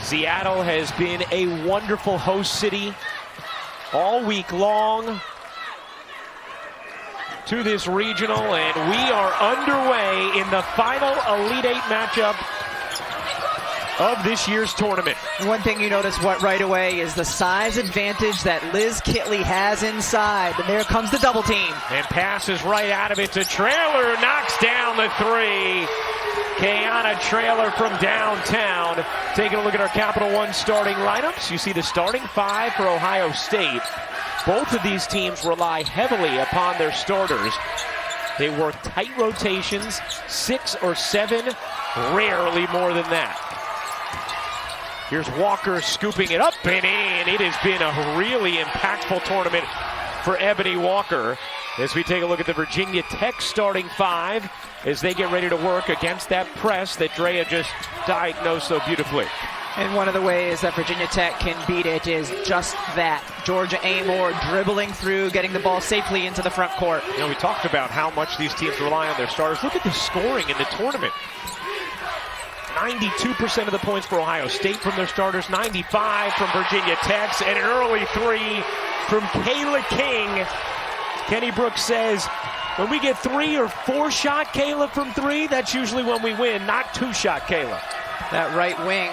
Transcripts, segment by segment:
Seattle has been a wonderful host city all week long to this regional, and we are underway in the final Elite Eight matchup of this year's tournament. One thing you notice right away is the size advantage that Liz Kitley has inside. And there comes the double team. And passes right out of it to Traylor, knocks down the three. Kiana Traylor from downtown. Taking a look at our Capital One starting lineups. You see the starting five for Ohio State. Both of these teams rely heavily upon their starters. They work tight rotations, 6 or 7, rarely more than that. Here's Walker scooping it up and in. It has been a really impactful tournament for Ebony Walker. As we take a look at the Virginia Tech starting five as they get ready to work against that press that Drea just diagnosed so beautifully. And one of the ways that Virginia Tech can beat it is just that. Georgia Amoore dribbling through, getting the ball safely into the front court. You know, we talked about how much these teams rely on their starters. Look at the scoring in the tournament. 92% of the points for Ohio State from their starters, 95 from Virginia Tech, and an early three from Kayla King. Kenny Brooks says, when we get 3 or 4 shot Kayla from three, that's usually when we win, not 2-shot Kayla. That right wing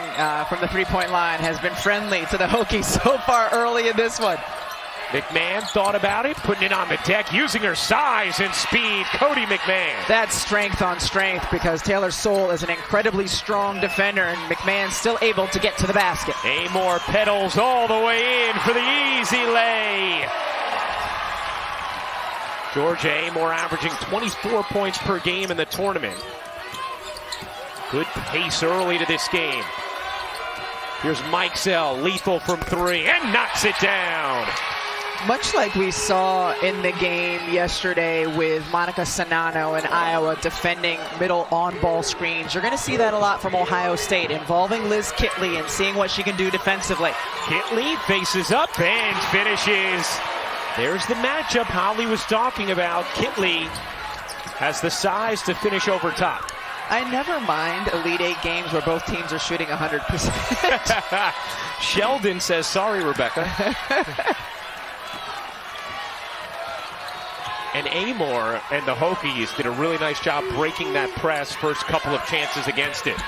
from the three-point line has been friendly to the Hokies so far early in this one. McMahon thought about it, putting it on the deck, using her size and speed. Cody McMahon. That's strength on strength because Taylor Soule is an incredibly strong defender, and McMahon's still able to get to the basket. Amoore pedals all the way in for the easy lay. Georgia Amoore averaging 24 points per game in the tournament. Good pace early to this game. Here's Mikesell, lethal from three, and knocks it down. Much like we saw in the game yesterday with Monica Sanano in Iowa defending middle on-ball screens, you're going to see that a lot from Ohio State, involving Liz Kitley and seeing what she can do defensively. Kitley faces up and finishes. There's the matchup Holly was talking about. Kitley has the size to finish over top. I never mind Elite Eight games where both teams are shooting 100%. Sheldon says, sorry, Rebecca. And Amoore and the Hokies did a really nice job breaking that press. First couple of chances against it.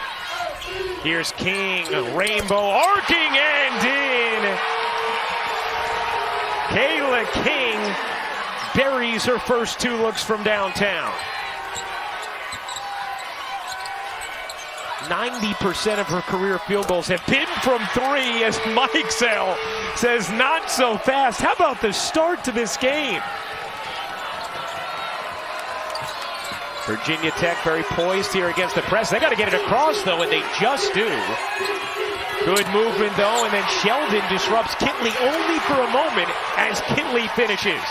Here's King, rainbow arcing and in. Kayla King buries her first 2 looks from downtown. 90% of her career field goals have been from three, as Mikesell says not so fast. How about the start to this game? Virginia Tech very poised here against the press. They got to get it across, though, and they just do. Good movement, though, and then Sheldon disrupts Kitley only for a moment as Kitley finishes.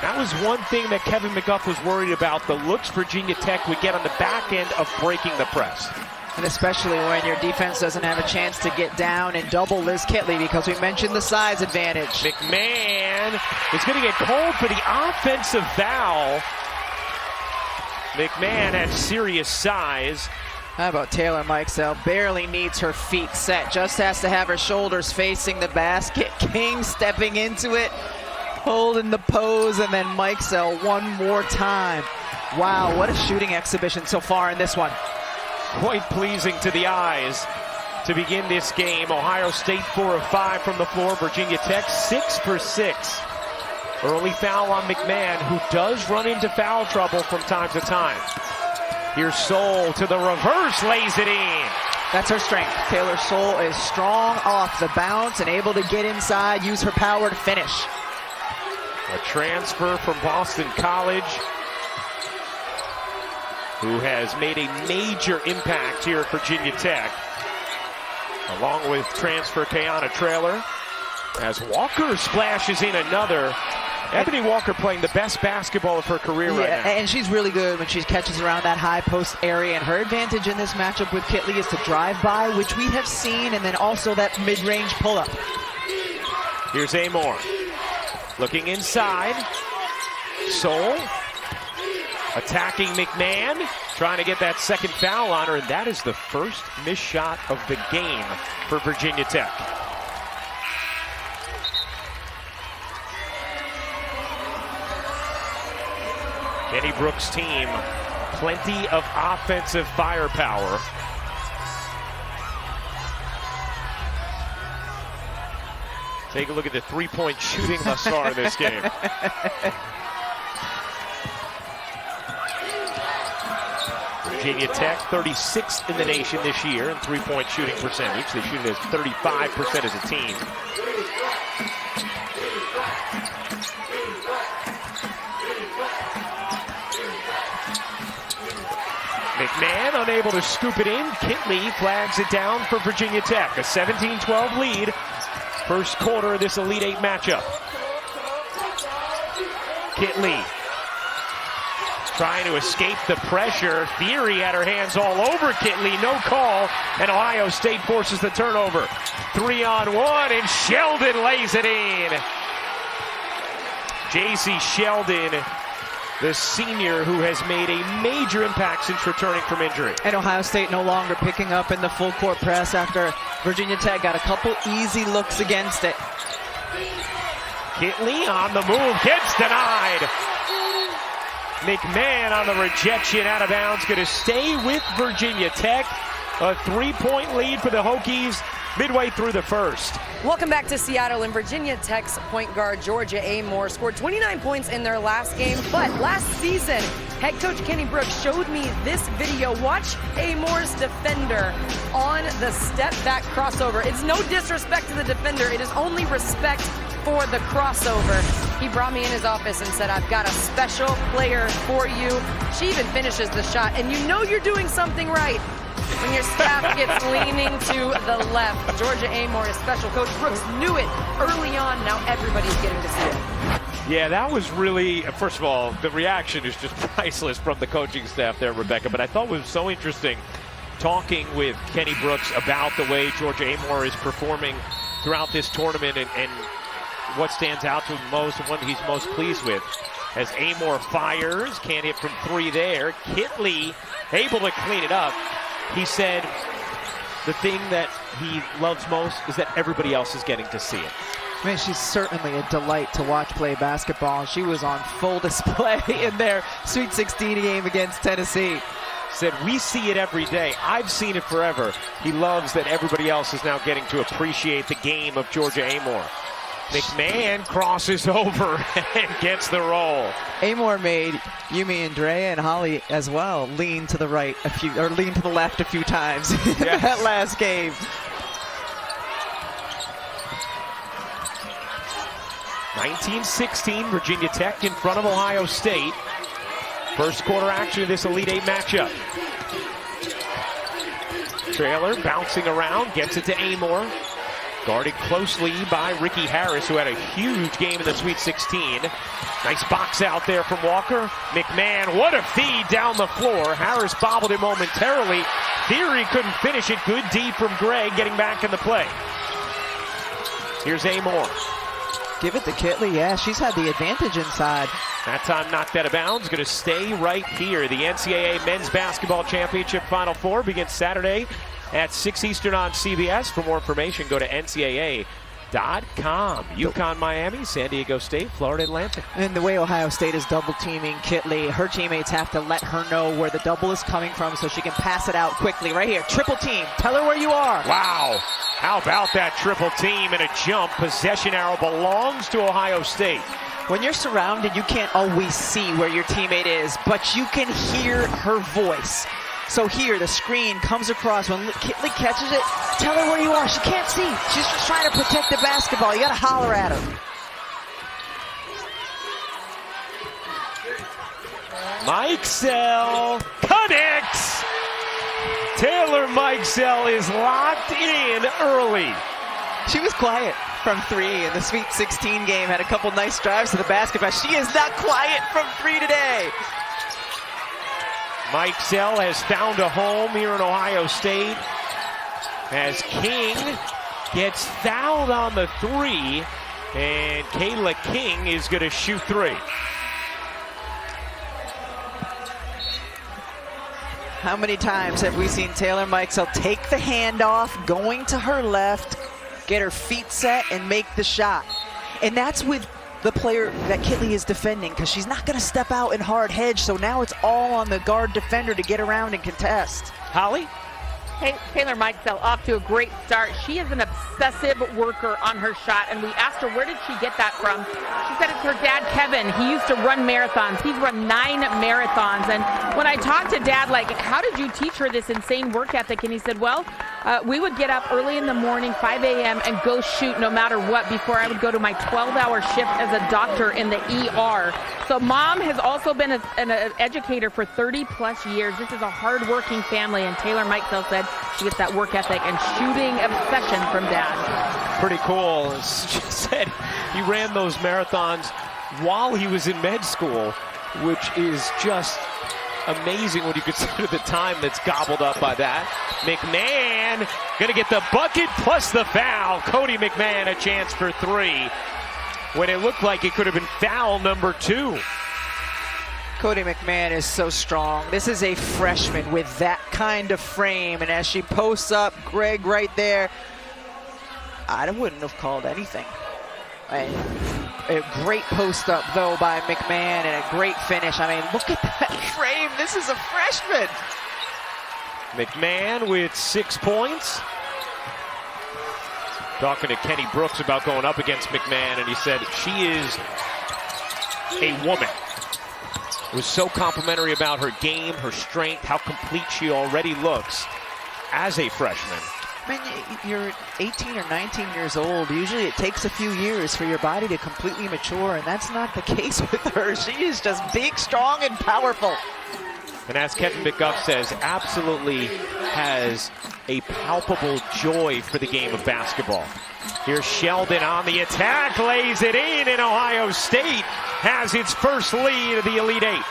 That was one thing that Kevin McGuff was worried about, the looks Virginia Tech would get on the back end of breaking the press. And especially when your defense doesn't have a chance to get down and double Liz Kitley, because we mentioned the size advantage. McMahon is going to get called for the offensive foul. McMahon has serious size. How about Taylor Mikesell? Barely needs her feet set, just has to have her shoulders facing the basket. King stepping into it, holding the pose, and then Mikesell one more time. Wow, what a shooting exhibition so far in this one. Quite pleasing to the eyes to begin this game. Ohio State 4 of 5 from the floor. Virginia Tech 6 for 6. Early foul on McMahon, who does run into foul trouble from time to time. Here's Soule to the reverse, lays it in. That's her strength. Taylor Soule is strong off the bounce and able to get inside, use her power to finish. A transfer from Boston College, who has made a major impact here at Virginia Tech, along with transfer Kiana Traylor, as Walker splashes in another. Ebony Walker playing the best basketball of her career right now. And she's really good when she catches around that high post area, and her advantage in this matchup with Kitley is to drive by, which we have seen, and then also that mid-range pull-up. Here's Amoore looking inside. Soule, Attacking McMahon, trying to get that second foul on her, and that is the first missed shot of the game for Virginia Tech. Kenny Brooks' team, plenty of offensive firepower. Take a look at the three-point shooting thus far in this game. Virginia Tech, 36th in the nation this year in three-point shooting percentage. They shoot it as 35% as a team. McMahon unable to scoop it in. Kitley flags it down for Virginia Tech. A 17-12 lead. First quarter of this Elite Eight matchup. Kitley trying to escape the pressure. Theory had her hands all over Kitley. No call. And Ohio State forces the turnover. 3-on-1, and Sheldon lays it in. J.C. Sheldon, the senior who has made a major impact since returning from injury. And Ohio State no longer picking up in the full court press after Virginia Tech got a couple easy looks against it. Kitley on the move, gets denied. McMahon on the rejection, out of bounds, going to stay with Virginia Tech. A 3-point lead for the Hokies midway through the first. Welcome back to Seattle, and Virginia Tech's point guard Georgia Amoore scored 29 points in their last game, but last season head coach Kenny Brooks showed me this video. Watch Amoore's defender on the step back crossover. It's no disrespect to the defender, it is only respect for the crossover. He brought me in his office and said, I've got a special player for you. She even finishes the shot, and you know you're doing something right when your staff gets leaning to the left. Georgia Amoore is special. Coach Brooks knew it early on. Now everybody's getting to see it. Yeah, that was really, first of all, the reaction is just priceless from the coaching staff there, Rebecca. But I thought it was so interesting talking with Kenny Brooks about the way Georgia Amoore is performing throughout this tournament and what stands out to him most and what he's most pleased with. As Amoore fires, can't hit from three there. Kitley able to clean it up. He said the thing that he loves most is that everybody else is getting to see it. I mean, she's certainly a delight to watch play basketball. She was on full display in their Sweet 16 game against Tennessee. Said, we see it every day. I've seen it forever. He loves that everybody else is now getting to appreciate the game of Georgia Amoore. McMahon crosses over and gets the roll. Amoore made Yumi and Drea and Holly as well lean to the right a few, or lean to the left a few times in that last game. (1916) Virginia Tech in front of Ohio State. First quarter action of this Elite Eight matchup. Trailer bouncing around, gets it to Amoore. Guarded closely by Ricky Harris, who had a huge game in the Sweet 16. Nice box out there from Walker. McMahon, what a feed down the floor. Harris bobbled it momentarily. Theory couldn't finish it. Good D from Greg, getting back in the play. Here's Amoore. Give it to Kitley. Yeah, she's had the advantage inside. That time knocked out of bounds. Going to stay right here. The NCAA Men's Basketball Championship Final Four begins Saturday at 6 Eastern on CBS. For more information, go to NCAA.com. UConn, Miami, San Diego State, Florida Atlantic. And the way Ohio State is double teaming Kitley, her teammates have to let her know where the double is coming from so she can pass it out quickly. Right here, triple team. Tell her where you are. Wow. How about that triple team and a jump? Possession arrow belongs to Ohio State. When you're surrounded, you can't always see where your teammate is, but you can hear her voice. So here, the screen comes across. When Kitley catches it, tell her where you are. She can't see. She's just trying to protect the basketball. You got to holler at her. Mikesell connects. Taylor Mikesell is locked in early. She was quiet from three in the Sweet 16 game. Had a couple nice drives to the basket, but she is not quiet from three today. Mikesell has found a home here in Ohio State as King gets fouled on the three, and Kayla King is going to shoot three. How many times have we seen Taylor Mikesell take the handoff, going to her left, get her feet set, and make the shot? And that's with the player that Kitley is defending, because she's not going to step out in hard hedge, so now it's all on the guard defender to get around and contest. Holly? Taylor Mikesell off to a great start. She is an obsessive worker on her shot, and we asked her where did she get that from. She said it's her dad, Kevin. He used to run marathons. He's run 9 marathons, and when I talked to Dad, like, how did you teach her this insane work ethic? And he said, well, we would get up early in the morning, 5 a.m., and go shoot no matter what before I would go to my 12-hour shift as a doctor in the ER. So Mom has also been an educator for 30-plus years. This is a hard-working family, and Taylor Mikesell said she gets that work ethic and shooting obsession from Dad. Pretty cool. She said he ran those marathons while he was in med school, which is just amazing when you consider the time that's gobbled up by that. McMahon gonna get the bucket plus the foul. Cody McMahon a chance for 3 when it looked like it could have been foul number 2. Cody McMahon is so strong. This is a freshman with that kind of frame, and as she posts up, Greg right there, I wouldn't have called anything. A great post up though by McMahon and a great finish. I mean, look at that frame. This is a freshman. McMahon with 6 points. Talking to Kenny Brooks about going up against McMahon, and he said she is a woman. Was so complimentary about her game, her strength, how complete she already looks as a freshman. I mean, you're 18 or 19 years old. Usually it takes a few years for your body to completely mature, and that's not the case with her. She is just big, strong, and powerful. And as Kevin McGuff says, absolutely has a palpable joy for the game of basketball. Here's Sheldon on the attack, lays it in, and Ohio State has its first lead of the Elite Eight.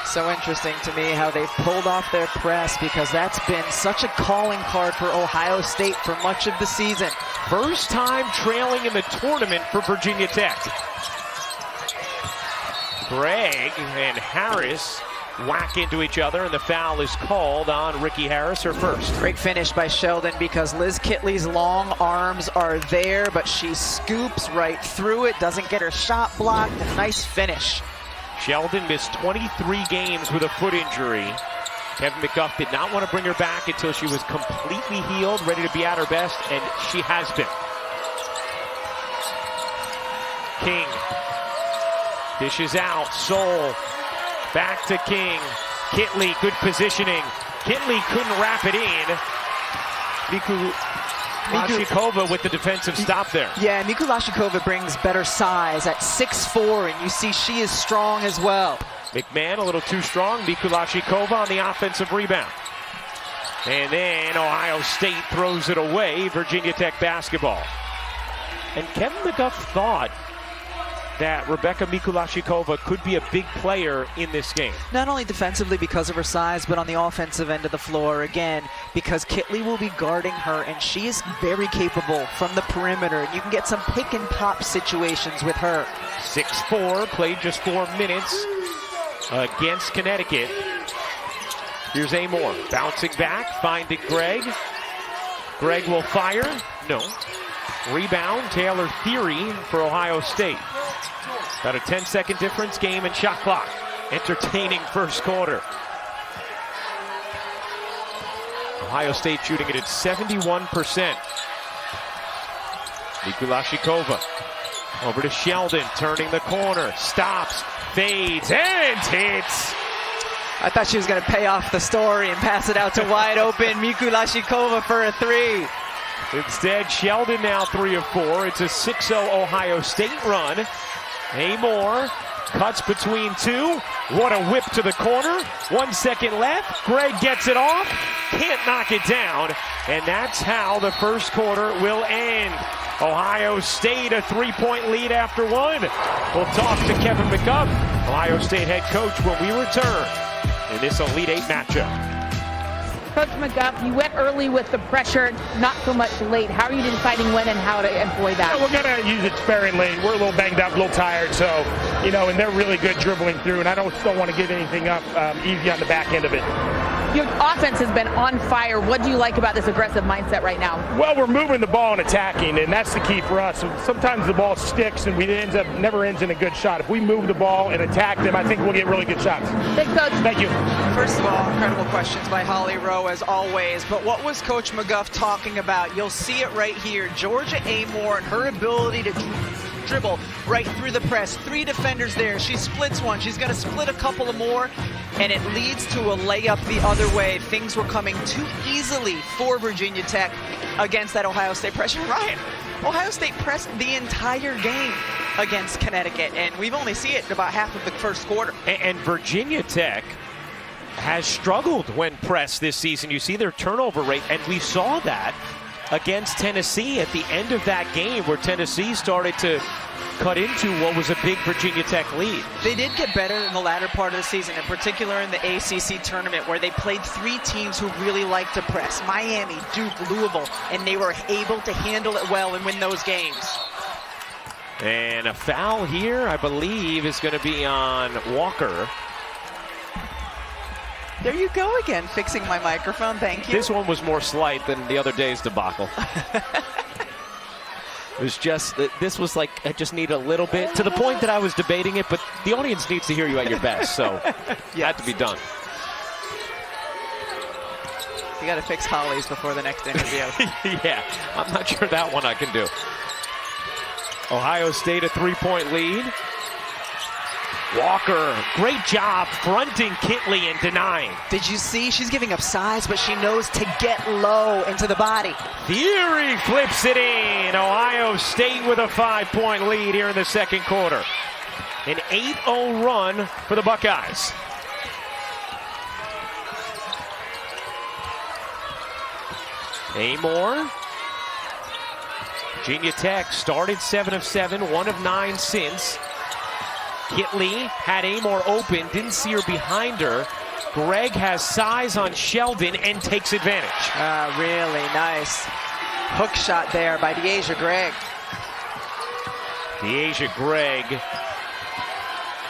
So interesting to me how they've pulled off their press, because that's been such a calling card for Ohio State for much of the season. First time trailing in the tournament for Virginia Tech. Gregg and Harris whack into each other, and the foul is called on Ricky Harris, her first. Great finish by Sheldon, because Liz Kitley's long arms are there, but she scoops right through it, doesn't get her shot blocked. A nice finish. Sheldon missed 23 games with a foot injury. Kevin McGuff did not want to bring her back until she was completely healed, ready to be at her best, and she has been. King dishes out, Soul back to King. Kitley, good positioning. Kitley couldn't wrap it in. Lashikova with the defensive stop there. Yeah, Miku Lashikova brings better size at 6'4", and you see she is strong as well. McMahon a little too strong. Miku Lashikova on the offensive rebound. And then Ohio State throws it away. Virginia Tech basketball. And Kevin McGuff thought that Rebecca Mikulashikova could be a big player in this game. Not only defensively because of her size, but on the offensive end of the floor, again, because Kitley will be guarding her, and she is very capable from the perimeter. You can get some pick and pop situations with her. 6'4", played just 4 minutes against Connecticut. Here's Amoore, bouncing back, finding Gregg. Gregg will fire, no. Rebound, Taylor Theory for Ohio State. About a 10-second difference, game and shot clock. Entertaining first quarter. Ohio State shooting it at 71%. Mikulashikova over to Sheldon, turning the corner, stops, fades, and hits. I thought she was going to pay off the story and pass it out to wide open Mikulashikova for a 3. Instead, Sheldon now 3 of 4. It's a 6-0 Ohio State run. Amoore cuts between 2. What a whip to the corner. 1 second left. Gregg gets it off. Can't knock it down. And that's how the first quarter will end. Ohio State a 3-point lead after 1. We'll talk to Kevin McGuff, Ohio State head coach, when we return in this Elite Eight matchup. Coach McGuff, you went early with the pressure, not so much late. How are you deciding when and how to employ that? We're going to use it sparingly. We're a little banged up, a little tired, so, and they're really good dribbling through, and I don't want to give anything up easy on the back end of it. Your offense has been on fire. What do you like about this aggressive mindset right now? Well, we're moving the ball and attacking, and that's the key for us. Sometimes the ball sticks, and never ends in a good shot. If we move the ball and attack them, I think we'll get really good shots. Thanks, Coach. Thank you. First of all, incredible questions by Holly Rowe as always. But what was Coach McGuff talking about? You'll see it right here. Georgia Amoore and her ability to dribble right through the press. 3 defenders there. She splits one. She's going to split a couple of more, and it leads to a layup the other way. Things were coming too easily for Virginia Tech against that Ohio State pressure. Ryan, Ohio State pressed the entire game against Connecticut, and we've only seen it about half of the first quarter. And Virginia Tech has struggled when pressed this season. You see their turnover rate, and we saw that against Tennessee at the end of that game where Tennessee started to cut into what was a big Virginia Tech lead. They did get better in the latter part of the season, in particular in the ACC tournament, where they played 3 teams who really like to press: Miami, Duke, Louisville, and they were able to handle it well and win those games. And a foul here, I believe, is going to be on Walker. There you go again, fixing my microphone. Thank you. This one was more slight than the other day's debacle. It was just, this was like, I just need a little bit, to the point that I was debating it, but the audience needs to hear you at your best, so it had to be done. You got to fix Holly's before the next interview. Yeah, I'm not sure that one I can do. Ohio State a 3-point lead. Walker, great job fronting Kitley and denying. Did you see? She's giving up size, but she knows to get low into the body. Fury flips it in. Ohio State with a 5-point lead here in the second quarter. An 8-0 run for the Buckeyes. Amoore. Virginia Tech started 7 of 7, 1 of 9 since. Kitley had Amoore open, didn't see her behind her. Gregg has size on Sheldon and takes advantage. Really nice hook shot there by Deasia Gregg. Deasia Gregg,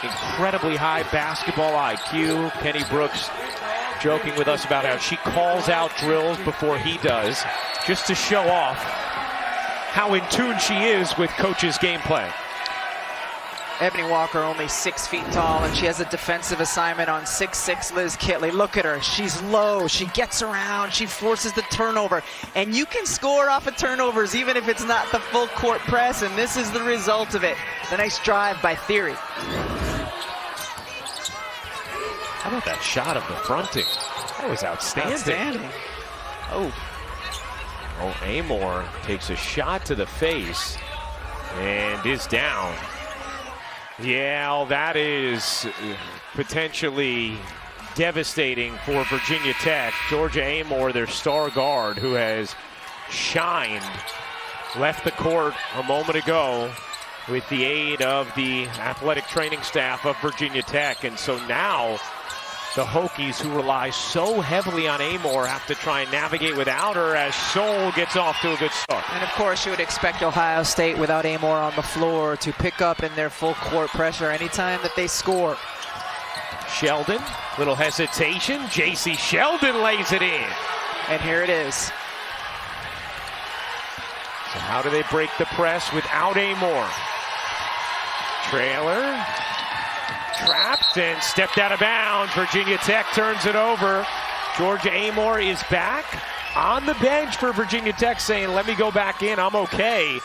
incredibly high basketball IQ. Kenny Brooks joking with us about how she calls out drills before he does, just to show off how in tune she is with coach's game plan. Ebony Walker only 6 feet tall, and she has a defensive assignment on 6'6" Liz Kitley. Look at her. She's low. She gets around. She forces the turnover. And you can score off of turnovers even if it's not the full court press, and this is the result of it. The nice drive by Theory. How about that shot of the fronting? That was outstanding. Oh, Amoore takes a shot to the face and is down. Yeah, well, that is potentially devastating for Virginia Tech. Georgia Amoore, their star guard, who has shined, left the court a moment ago with the aid of the athletic training staff of Virginia Tech. And so now the Hokies, who rely so heavily on Amoore, have to try and navigate without her as Seoul gets off to a good start. and of course you would expect Ohio State without Amoore on the floor to pick up in their full court pressure anytime that they score. Sheldon, little hesitation. J.C. Sheldon lays it in. And here it is. So how do they break the press without Amoore? Trailer. Trapped and stepped out of bounds. Virginia Tech turns it over. Georgia Amoore is back on the bench for Virginia Tech, saying, let me go back in, I'm okay.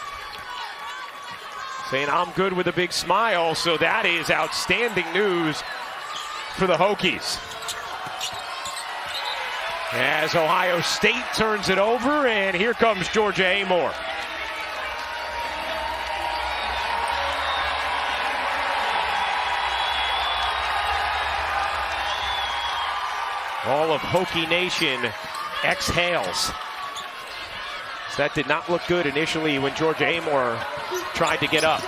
Saying, I'm good with a big smile. So that is outstanding news for the Hokies. As Ohio State turns it over, and here comes Georgia Amoore. All of Hokie Nation exhales. So that did not look good initially when Georgia Amoore tried to get up.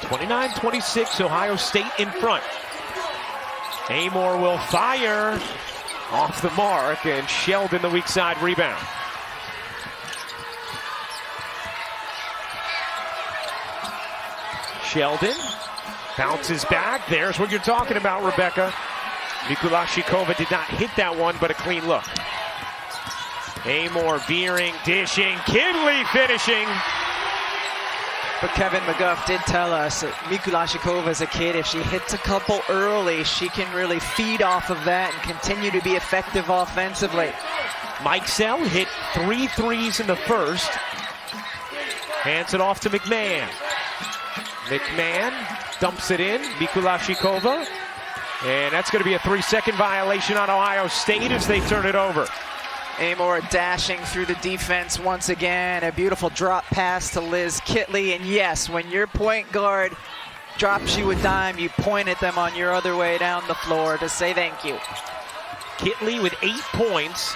29-26, Ohio State in front. Amoore will fire off the mark, and Sheldon the weak side rebound. Sheldon bounces back. There's what you're talking about, Rebecca. Mikulashikova did not hit that one, but a clean look. Amoore veering, dishing, Kitley finishing. But Kevin McGuff did tell us that Mikulashikova is a kid. If she hits a couple early, she can really feed off of that and continue to be effective offensively. Mikesell hit 3 threes in the first. Hands it off to McMahon. McMahon dumps it in. Mikulashikova. And that's going to be a 3-second violation on Ohio State as they turn it over. Amoore dashing through the defense once again. A beautiful drop pass to Liz Kitley. And yes, when your point guard drops you a dime, you point at them on your other way down the floor to say thank you. Kitley with 8 points.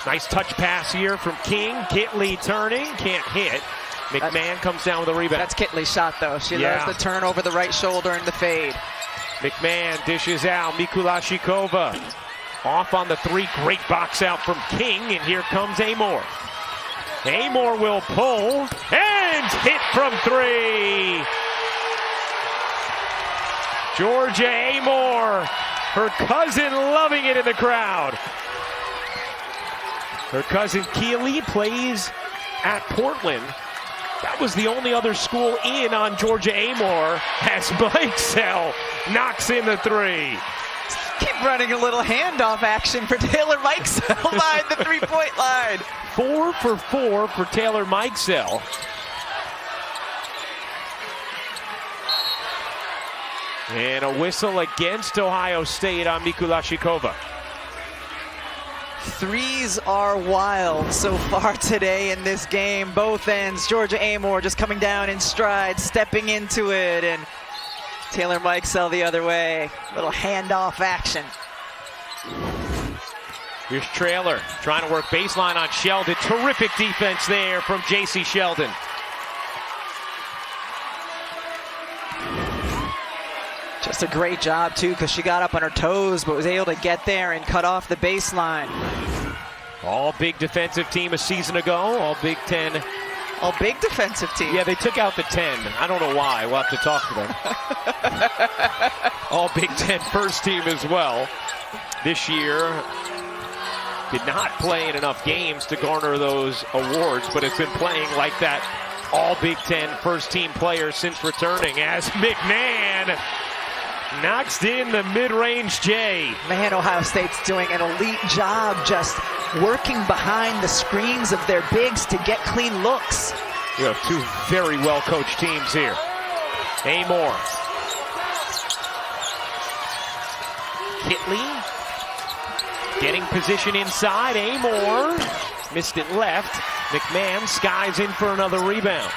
Nice touch pass here from King. Kitley turning, can't hit. McMahon comes down with a rebound. That's Kitley's shot, though. She loves the turn over the right shoulder and the fade. McMahon dishes out. Mikulashikova off on the 3. Great box out from King, and here comes Amoore. Amoore will pull and hit from 3. Georgia Amoore, her cousin loving it in the crowd. Her cousin Keely plays at Portland. That was the only other school in on Georgia Amoore as Mikesell knocks in the 3. Keep running a little handoff action for Taylor Mikesell behind the 3-point line. 4 for 4 for Taylor Mikesell. And a whistle against Ohio State on Mikulashikova. Threes are wild so far today in this game. Both ends. Georgia Amoore just coming down in stride, stepping into it, and Taylor Mikesell the other way. Little handoff action. Here's Traylor trying to work baseline on Sheldon. Terrific defense there from J.C. Sheldon. Just a great job, too, because she got up on her toes, but was able to get there and cut off the baseline. All big defensive team a season ago. All Big Ten. All big defensive team. Yeah, they took out the 10. I don't know why. We'll have to talk to them. All Big Ten first team as well. This year did not play in enough games to garner those awards, but it's been playing like that All Big Ten first team player since returning as McMahon knocks in the mid-range J. Man, Ohio State's doing an elite job just working behind the screens of their bigs to get clean looks. You have 2 very well-coached teams here. Amoore. Kitley getting position inside. Amoore missed it left. McMahon skies in for another rebound.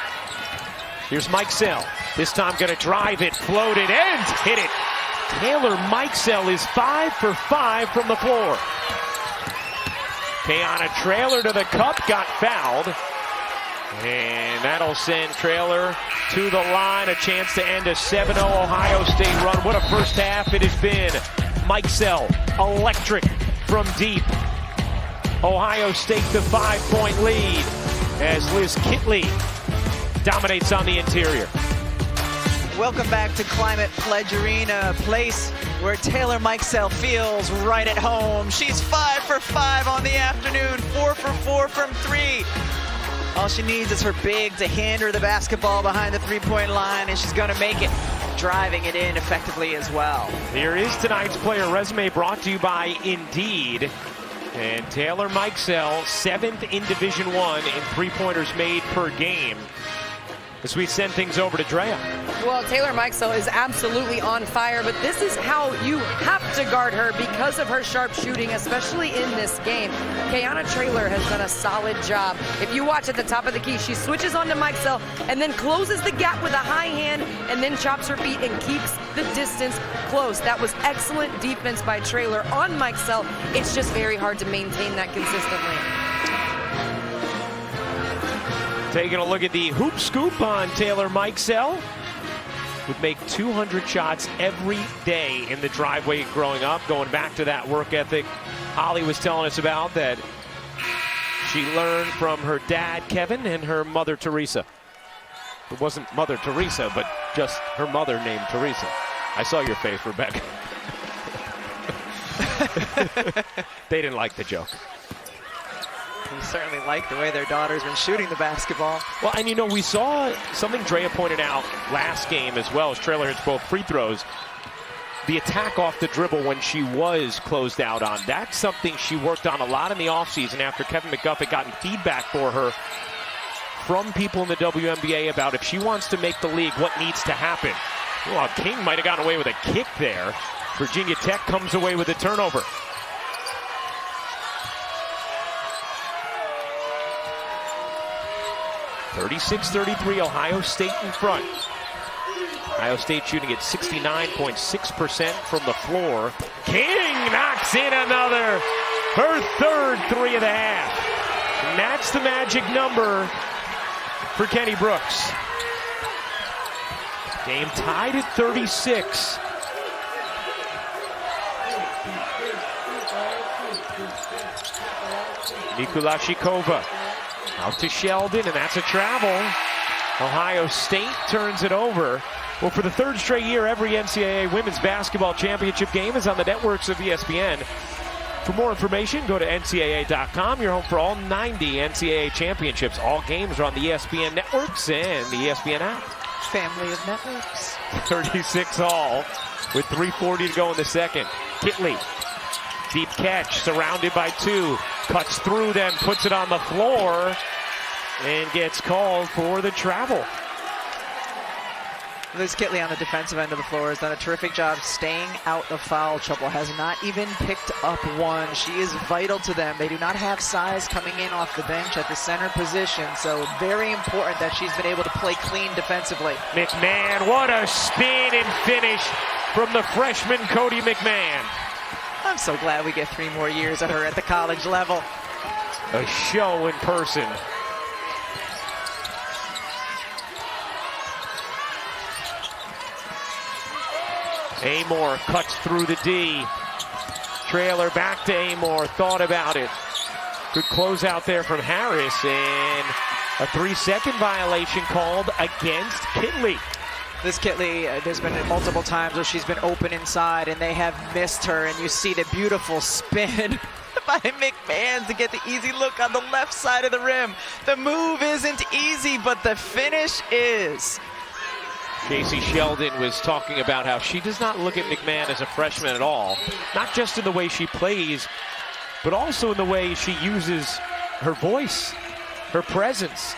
Here's Mikesell. This time going to drive it, float it, and hit it. Taylor Mikesell is 5 for 5 from the floor. Kiana Traylor to the cup, got fouled. And that'll send Traylor to the line. A chance to end a 7-0 Ohio State run. What a first half it has been. Mikesell, electric from deep. Ohio State the 5-point lead as Liz Kitley dominates on the interior. Welcome back to Climate Pledge Arena, a place where Taylor Mikesell feels right at home. She's 5 for 5 on the afternoon, 4 for 4 from 3. All she needs is her big to hand her the basketball behind the 3-point line, and she's going to make it, driving it in effectively as well. Here is tonight's player resume brought to you by Indeed. And Taylor Mikesell, 7th in Division I in 3-pointers made per game. As we send things over to Drea. Well, Taylor Mikesell is absolutely on fire, but this is how you have to guard her because of her sharp shooting, especially in this game. Kiana Traylor has done a solid job. If you watch at the top of the key, she switches onto Mikesell and then closes the gap with a high hand and then chops her feet and keeps the distance close. That was excellent defense by Traylor on Mikesell. It's just very hard to maintain that consistently. Taking a look at the hoop scoop on Taylor Mikesell. Would make 200 shots every day in the driveway growing up, going back to that work ethic Holly was telling us about that she learned from her dad, Kevin, and her mother, Teresa. It wasn't Mother Teresa, but just her mother named Teresa. I saw your face, Rebecca. They didn't like the joke. They certainly like the way their daughter's been shooting the basketball. Well, and you know, we saw something Drea pointed out last game as well as Traylor hits both free throws. The attack off the dribble when she was closed out on. That's something she worked on a lot in the offseason after Kevin McGuff had gotten feedback for her from people in the WNBA about if she wants to make the league, what needs to happen. Well, King might have gotten away with a kick there. Virginia Tech comes away with a turnover. (36-33), Ohio State in front. Ohio State shooting at 69.6% from the floor. King knocks in another, her third three of the half. And that's the magic number for Kenny Brooks. Game tied at 36. Nikulashikova out to Sheldon, and that's a travel. Ohio State turns it over. Well, for the third straight year, every NCAA women's basketball championship game is on the networks of ESPN. For more information, go to NCAA.com. You're home for all 90 NCAA championships. All games are on the ESPN networks and the ESPN app. Family of networks. 36 all with 3:40 to go in the second. Kitley, deep catch, surrounded by two. Cuts through them, puts it on the floor, and gets called for the travel. Liz Kitley on the defensive end of the floor has done a terrific job staying out of foul trouble. Has not even picked up one. She is vital to them. They do not have size coming in off the bench at the center position, so very important that she's been able to play clean defensively. McMahon, what a spin and finish from the freshman Cody McMahon. I'm so glad we get 3 more years of her at the college level. A show in person. Amoore cuts through the D. Trailer back to Amoore, thought about it. Good closeout there from Harris, and a 3-second violation called against Kitley. This Kitley, there's been multiple times where she's been open inside and they have missed her, and you see the beautiful spin by McMahon to get the easy look on the left side of the rim. The move isn't easy, but the finish is. Casey Sheldon was talking about how she does not look at McMahon as a freshman at all. Not just in the way she plays, but also in the way she uses her voice, her presence.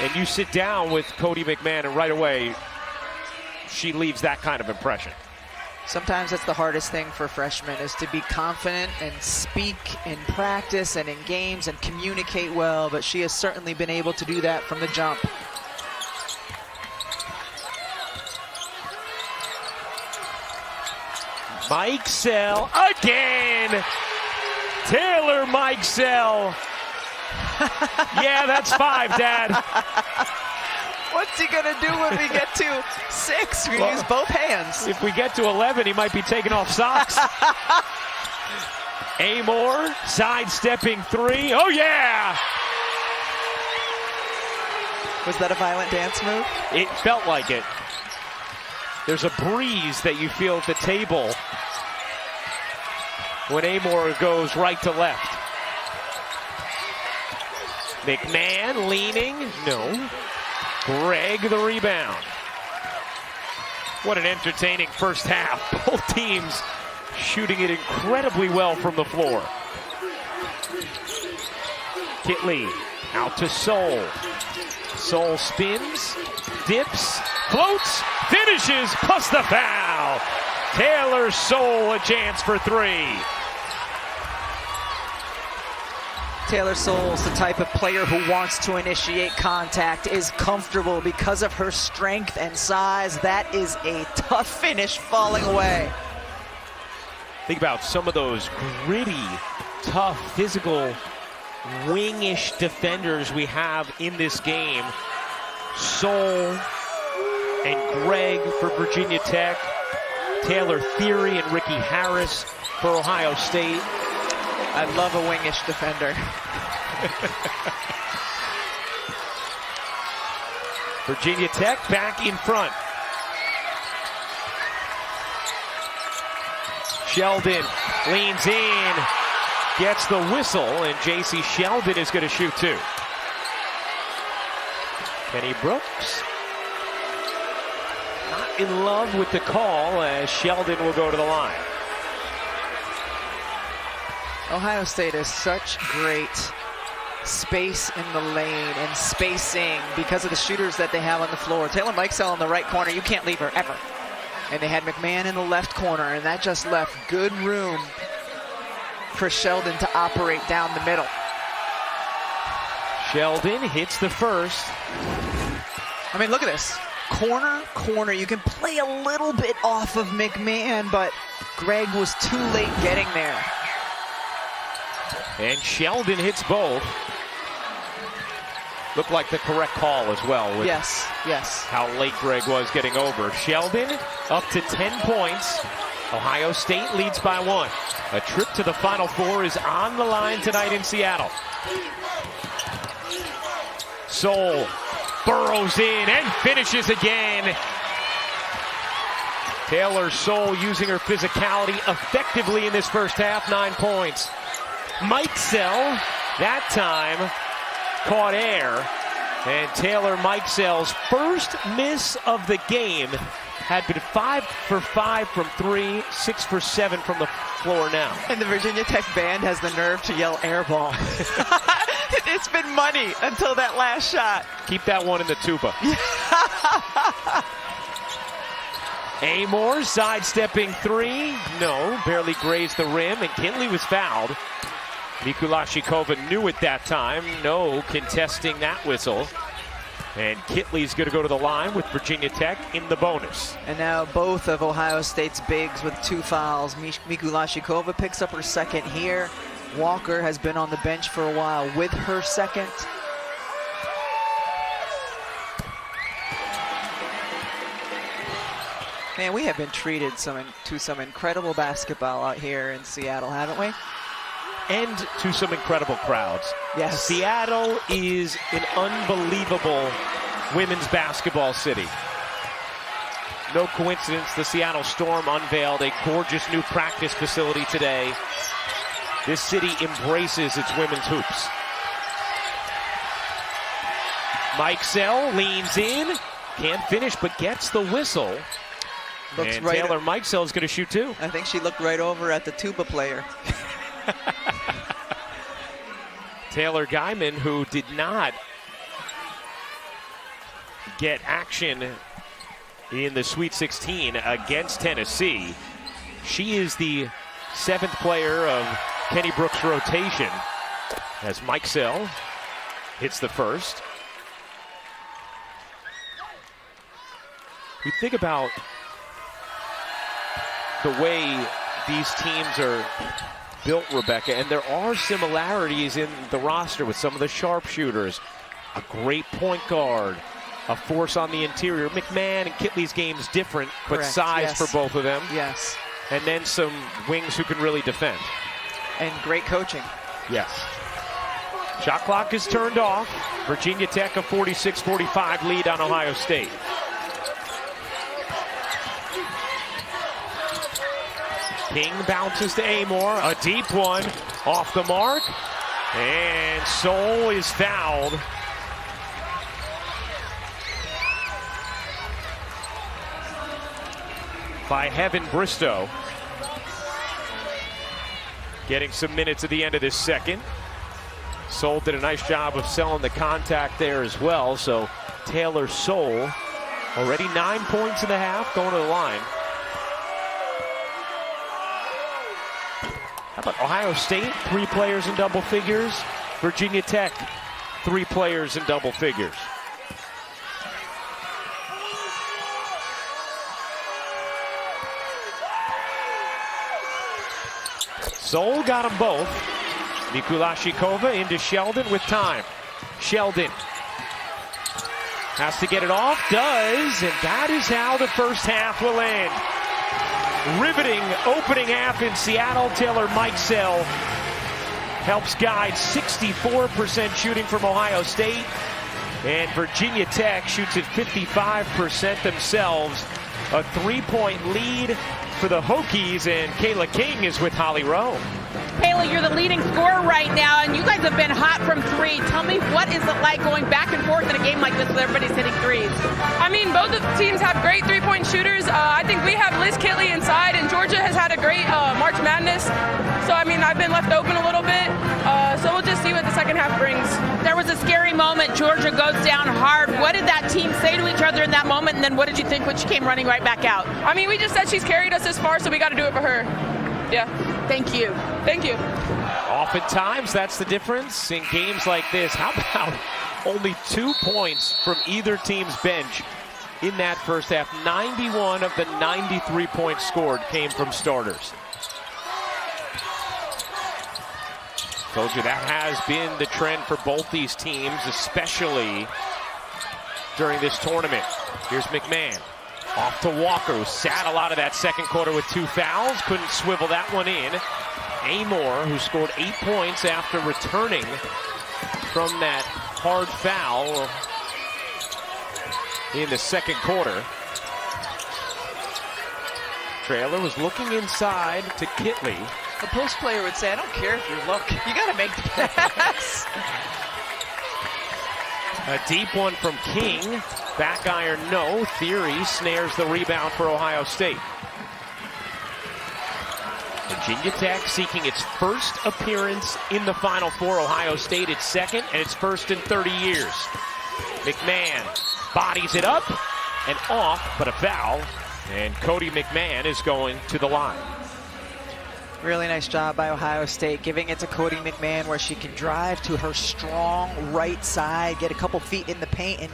And you sit down with Cody McMahon and right away, she leaves that kind of impression. Sometimes that's the hardest thing for freshmen, is to be confident and speak in practice and in games and communicate well, but she has certainly been able to do that from the jump. Mikesell again. Taylor Mikesell. Yeah, that's 5, Dad. What's he gonna do when we get to 6? We use both hands. If we get to 11, he might be taking off socks. Amoore sidestepping 3. Oh yeah! Was that a violent dance move? It felt like it. There's a breeze that you feel at the table when Amoore goes right to left. McMahon leaning, no. Greg the rebound. What an entertaining first half. Both teams shooting it incredibly well from the floor. Kitley out to Soul. Soul spins, dips, floats, finishes, plus the foul. Taylor Soul a chance for 3. Taylor Soul's the type of player who wants to initiate contact, is comfortable because of her strength and size. That is a tough finish falling away. Think about some of those gritty, tough, physical, wing-ish defenders we have in this game. Soul and Greg for Virginia Tech. Taylor Theory and Ricky Harris for Ohio State. I love a wingish defender. Virginia Tech back in front. Sheldon leans in, gets the whistle, and J.C. Sheldon is going to shoot 2. Kenny Brooks not in love with the call as Sheldon will go to the line. Ohio State has such great space in the lane and spacing because of the shooters that they have on the floor. Taylor Mikesell in the right corner, you can't leave her ever. And they had McMahon in the left corner, and that just left good room for Sheldon to operate down the middle. Sheldon hits the first. I mean, look at this. Corner. You can play a little bit off of McMahon, but Greg was too late getting there. And Sheldon hits both. Looked like the correct call as well. With yes. how late Greg was getting over. Sheldon up to 10 points. Ohio State leads by 1. A trip to the Final Four is on the line tonight in Seattle. Soule burrows in and finishes again. Taylor Soule using her physicality effectively in this first half, 9 points. Mikesell, that time, caught air. And Taylor Mikesell's first miss of the game had been 5 for 5 from 3, 6 for 7 from the floor now. And the Virginia Tech band has the nerve to yell air ball. It's been money until that last shot. Keep that one in the tuba. Amoore sidestepping 3. No, barely grazed the rim, and Kitley was fouled. Mikulashikova knew it that time. No contesting that whistle. And Kitley's going to go to the line with Virginia Tech in the bonus. And now both of Ohio State's bigs with 2 fouls. Mikulashikova picks up her second here. Walker has been on the bench for a while with her second. Man, we have been treated to some incredible basketball out here in Seattle, haven't we? And to some incredible crowds. Yes. Seattle is an unbelievable women's basketball city. No coincidence, the Seattle Storm unveiled a gorgeous new practice facility today. This city embraces its women's hoops. Mikesell leans in, can't finish, but gets the whistle. Looks and right. Taylor Mikesell is going to shoot 2. I think she looked right over at the tuba player. Taylor Guyman, who did not get action in the Sweet 16 against Tennessee. She is the 7th player of Kenny Brooks' rotation as Mikesell hits the first. We think about the way these teams are built, Rebecca, and there are similarities in the roster with some of the sharpshooters. A great point guard, a force on the interior. McMahon and Kitley's game is different, but Correct. size Yes. for both of them. Yes. And then some wings who can really defend. And great coaching. Yes. Shot clock is turned off. Virginia Tech a 46-45 lead on Ohio State. King bounces to Amoore, a deep one off the mark, and Soule is fouled. By Heaven Bristow. Getting some minutes at the end of this second. Soule did a nice job of selling the contact there as well, so Taylor Soule already 9 points in the half, going to the line. How about Ohio State, 3 players in double figures. Virginia Tech, 3 players in double figures. Soule got them both. Mikulashikova into Sheldon with time. Sheldon has to get it off, does, and that is how the first half will end. Riveting opening half in Seattle. Taylor Mikesell helps guide 64% shooting from Ohio State. And Virginia Tech shoots at 55% themselves. A 3-point lead for the Hokies, and Kayla King is with Holly Rowe. Kayla, you're the leading scorer right now, and you guys have been hot from three. Tell me, what is it like going back and forth in a game like this with everybody's hitting threes? I mean, both of the teams have great three-point shooters. I think we have Liz Kitley inside, and Georgia has had a great March Madness. So, I mean, I've been left open a little bit. So we'll just see what the second half brings. There was a scary moment. Georgia goes down hard. What did that team say to each other in that moment, and then what did you think when she came running right back out? I mean, we just said she's carried us this far, so we got to do it for her. Yeah. Thank you. Thank you. Oftentimes, that's the difference in games like this. How about only 2 points from either team's bench in that first half? 91 of the 93 points scored came from starters. Told you that has been the trend for both these teams, especially during this tournament. Here's McMahon. Off to Walker, who sat a lot of that second quarter with 2 fouls. Couldn't swivel that one in. Amoore, who scored 8 points after returning from that hard foul in the second quarter. Trailer was looking inside to Kitley. The post player would say, I don't care if you look. You got to make the pass. A deep one from King. Back iron, no. Theory snares the rebound for Ohio State. Virginia Tech seeking its first appearance in the Final Four. Ohio State its second, and its first in 30 years. McMahon bodies it up and off, but a foul. And Cody McMahon is going to the line. Really nice job by Ohio State, giving it to Cody McMahon where she can drive to her strong right side, get a couple feet in the paint, and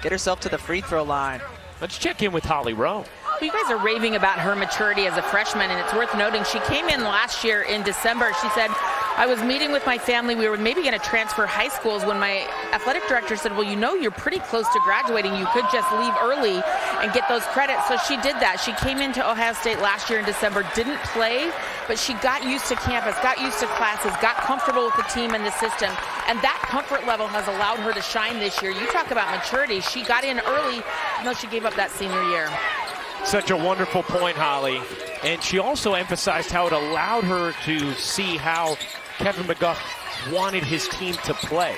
get herself to the free throw line. Let's check in with Holly Rowe. You guys are raving about her maturity as a freshman, and it's worth noting she came in last year in December. She said, I was meeting with my family. We were maybe going to transfer high schools when my athletic director said, well, you know, you're pretty close to graduating. You could just leave early and get those credits. So she did that. She came into Ohio State last year in December, didn't play, but she got used to campus, got used to classes, got comfortable with the team and the system. And that comfort level has allowed her to shine this year. You talk about maturity. She got in early, even though she gave up that senior year. Such a wonderful point, Holly. And she also emphasized how it allowed her to see how Kevin McGuff wanted his team to play.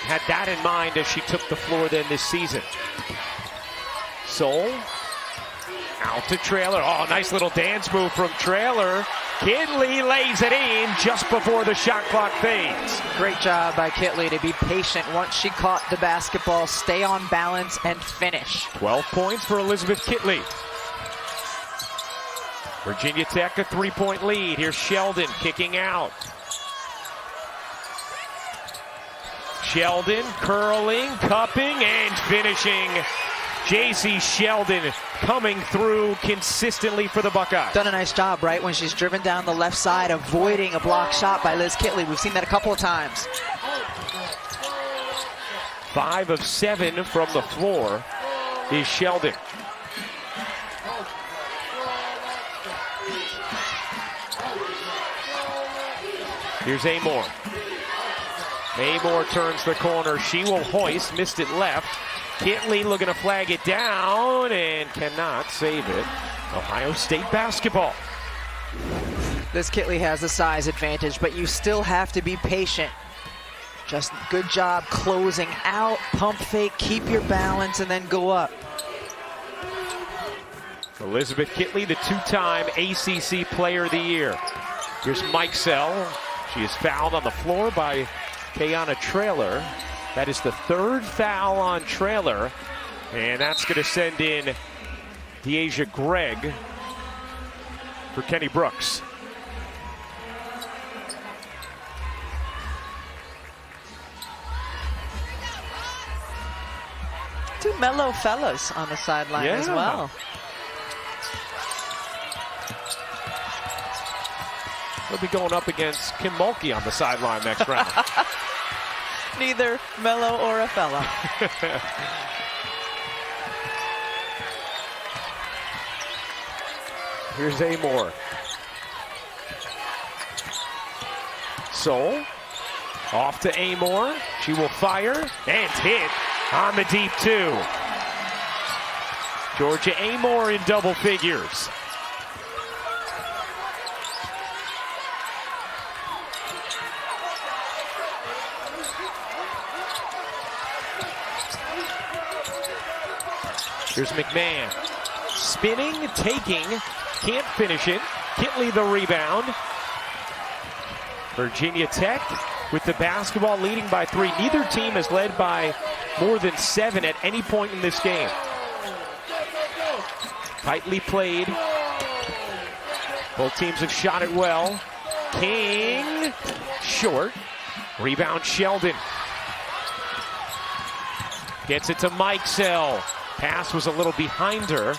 Had that in mind as she took the floor then this season. Soul out to Trailer. Oh, nice little dance move from Trailer. Kitley lays it in just before the shot clock fades. Great job by Kitley to be patient once she caught the basketball, stay on balance, and finish. 12 points for Elizabeth Kitley. Virginia Tech a 3-point lead. Here's Sheldon kicking out. Sheldon curling, cupping, and finishing. JC Sheldon coming through consistently for the Buckeyes. Done a nice job, right? When she's driven down the left side, avoiding a block shot by Liz Kitley. We've seen that a couple of times. 5 of 7 from the floor is Sheldon. Here's Amoore. Amoore turns the corner. She will hoist. Missed it left. Kitley looking to flag it down and cannot save it. Ohio State basketball. This Kitley has the size advantage, but you still have to be patient. Just good job closing out, pump fake, keep your balance, and then go up. Elizabeth Kitley, the 2-time ACC Player of the Year. Here's Mikesell. She is fouled on the floor by Kayana Trailer. That is the 3rd foul on Trailer. And that's going to send in Deasia Gregg for Kenny Brooks. Two mellow fellas on the sideline as well. They'll be going up against Kim Mulkey on the sideline next round. Neither mellow or a fella. Here's Amoore. Soul off to Amoore. She will fire and hit on the deep 2. Georgia Amoore in double figures. Here's McMahon. Spinning, taking, can't finish it. Kitley the rebound. Virginia Tech with the basketball leading by 3. Neither team has led by more than 7 at any point in this game. Tightly played. Both teams have shot it well. King, short. Rebound Sheldon. Gets it to Mikesell. Pass was a little behind her.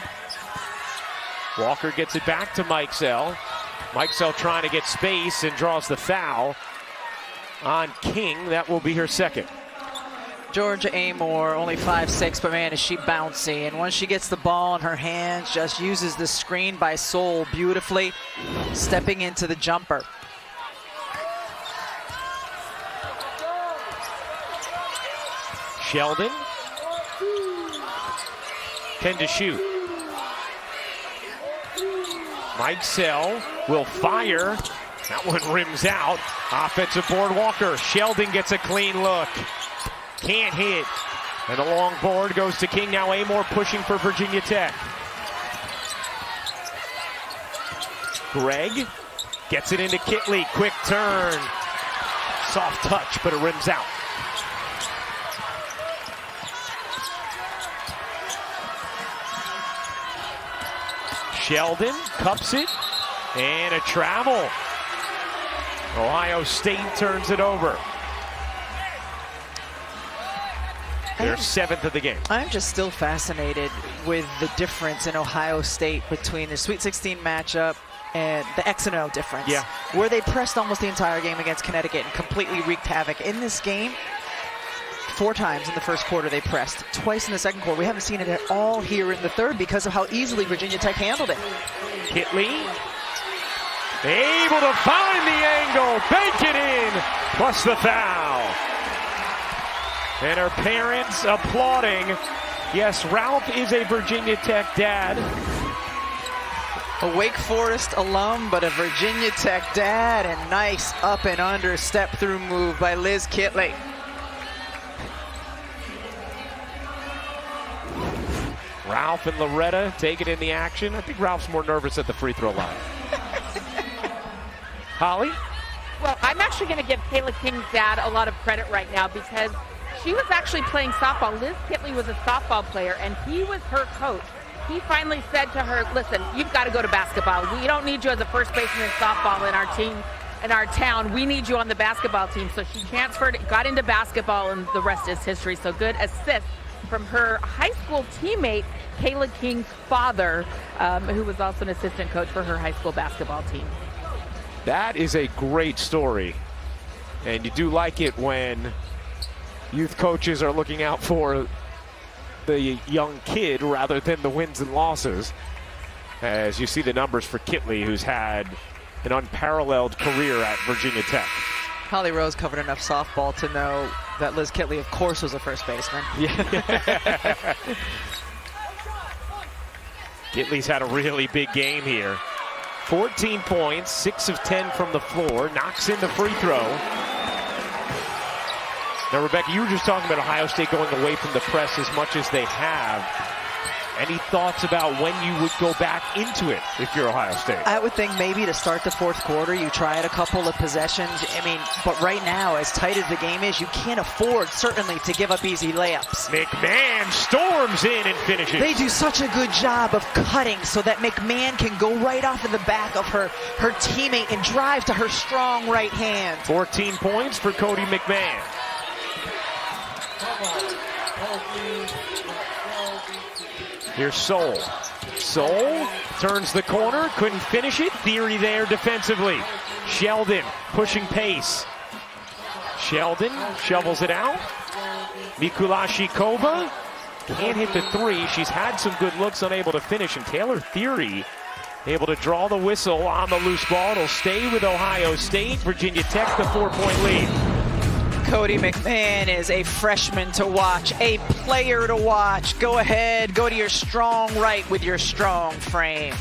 Walker gets it back to Mikesell. Mikesell trying to get space and draws the foul on King. That will be her second. Georgia Amoore, only 5'6", but man, is she bouncy. And once she gets the ball in her hands, just uses the screen by Soul beautifully, stepping into the jumper. Sheldon. 10 to shoot. Mikesell will fire. That one rims out. Offensive board, Walker. Sheldon gets a clean look. Can't hit. And the long board goes to King. Now Amoore pushing for Virginia Tech. Greg gets it into Kitley. Quick turn. Soft touch, but it rims out. Sheldon cups it, and a travel. Ohio State turns it over. Their 7th of the game. I'm just still fascinated with the difference in Ohio State between the Sweet 16 matchup and the X and O difference. Yeah. Where they pressed almost the entire game against Connecticut and completely wreaked havoc. In this game, 4 times in the first quarter they pressed, twice in the second quarter. We haven't seen it at all here in the third because of how easily Virginia Tech handled it. Kitley able to find the angle, bank it in, plus the foul. And her parents applauding. Yes, Ralph is a Virginia Tech dad. A Wake Forest alum, but a Virginia Tech dad, and nice up and under step through move by Liz Kitley. Ralph and Loretta taking in the action. I think Ralph's more nervous at the free throw line. Holly? Well, I'm actually going to give Kayla King's dad a lot of credit right now because she was actually playing softball. Liz Kitley was a softball player, and he was her coach. He finally said to her, listen, you've got to go to basketball. We don't need you as a first baseman in softball in our team, in our town. We need you on the basketball team. So she transferred, got into basketball, and the rest is history. So good assist from her high school teammate, Kayla King's father, who was also an assistant coach for her high school basketball team. That is a great story. And you do like it when youth coaches are looking out for the young kid rather than the wins and losses. As you see the numbers for Kitley, who's had an unparalleled career at Virginia Tech. Holly Rose covered enough softball to know that Liz Kitley, of course, was a first baseman. Yeah. Kitley's had a really big game here. 14 points, 6 of 10 from the floor, knocks in the free throw. Now, Rebecca, you were just talking about Ohio State going away from the press as much as they have. Any thoughts about when you would go back into it if you're Ohio State? I would think maybe to start the fourth quarter, you try it a couple of possessions. I mean, but right now, as tight as the game is, you can't afford, certainly, to give up easy layups. McMahon storms in and finishes. They do such a good job of cutting so that McMahon can go right off of the back of her teammate and drive to her strong right hand. 14 points for Cody McMahon. Here's Soul. Soul turns the corner, couldn't finish it. Theory there defensively. Sheldon pushing pace. Sheldon shovels it out. Mikulashikova can't hit the three. She's had some good looks, unable to finish. And Taylor Theory able to draw the whistle on the loose ball. It'll stay with Ohio State. Virginia Tech, the 4-point lead. Cody McMahon is a freshman to watch, a player to watch. Go ahead, go to your strong right with your strong frame.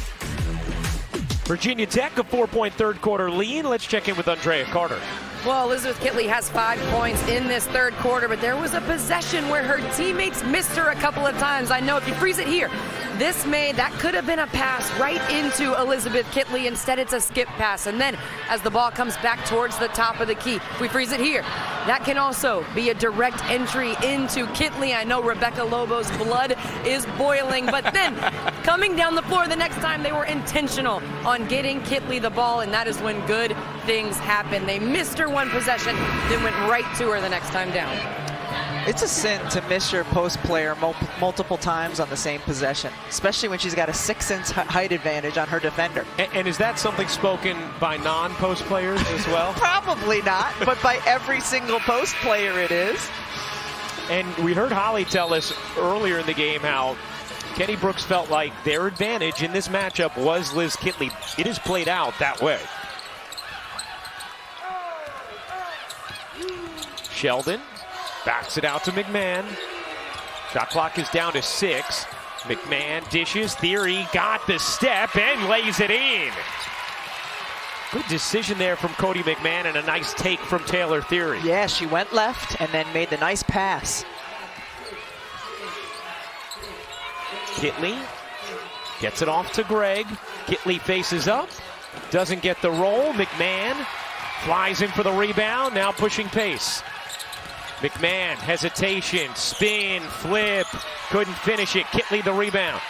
Virginia Tech, a 4-point third quarter lead. Let's check in with Andrea Carter. Well, Elizabeth Kitley has 5 points in this third quarter, but there was a possession where her teammates missed her a couple of times. I know if you freeze it here, that could have been a pass right into Elizabeth Kitley. Instead, it's a skip pass. And then as the ball comes back towards the top of the key, if we freeze it here, that can also be a direct entry into Kitley. I know Rebecca Lobo's blood is boiling, but then coming down the floor the next time, they were intentional on getting Kitley the ball, and that is when good things happen. They missed her one possession, then went right to her the next time down. It's a sin to miss your post player multiple times on the same possession, especially when she's got a 6-inch height advantage on her defender. And is that something spoken by non-post players as well? Probably not, but by every single post player it is. And we heard Holly tell us earlier in the game how Kenny Brooks felt like their advantage in this matchup was Liz Kitley. It has played out that way. Sheldon backs it out to McMahon. Shot clock is down to 6. McMahon dishes. Theory got the step and lays it in. Good decision there from Cody McMahon and a nice take from Taylor Theory. Yeah, she went left and then made the nice pass. Kitley gets it off to Greg. Kitley faces up. Doesn't get the roll. McMahon flies in for the rebound. Now pushing pace. McMahon, hesitation, spin, flip, couldn't finish it. Kitley the rebound.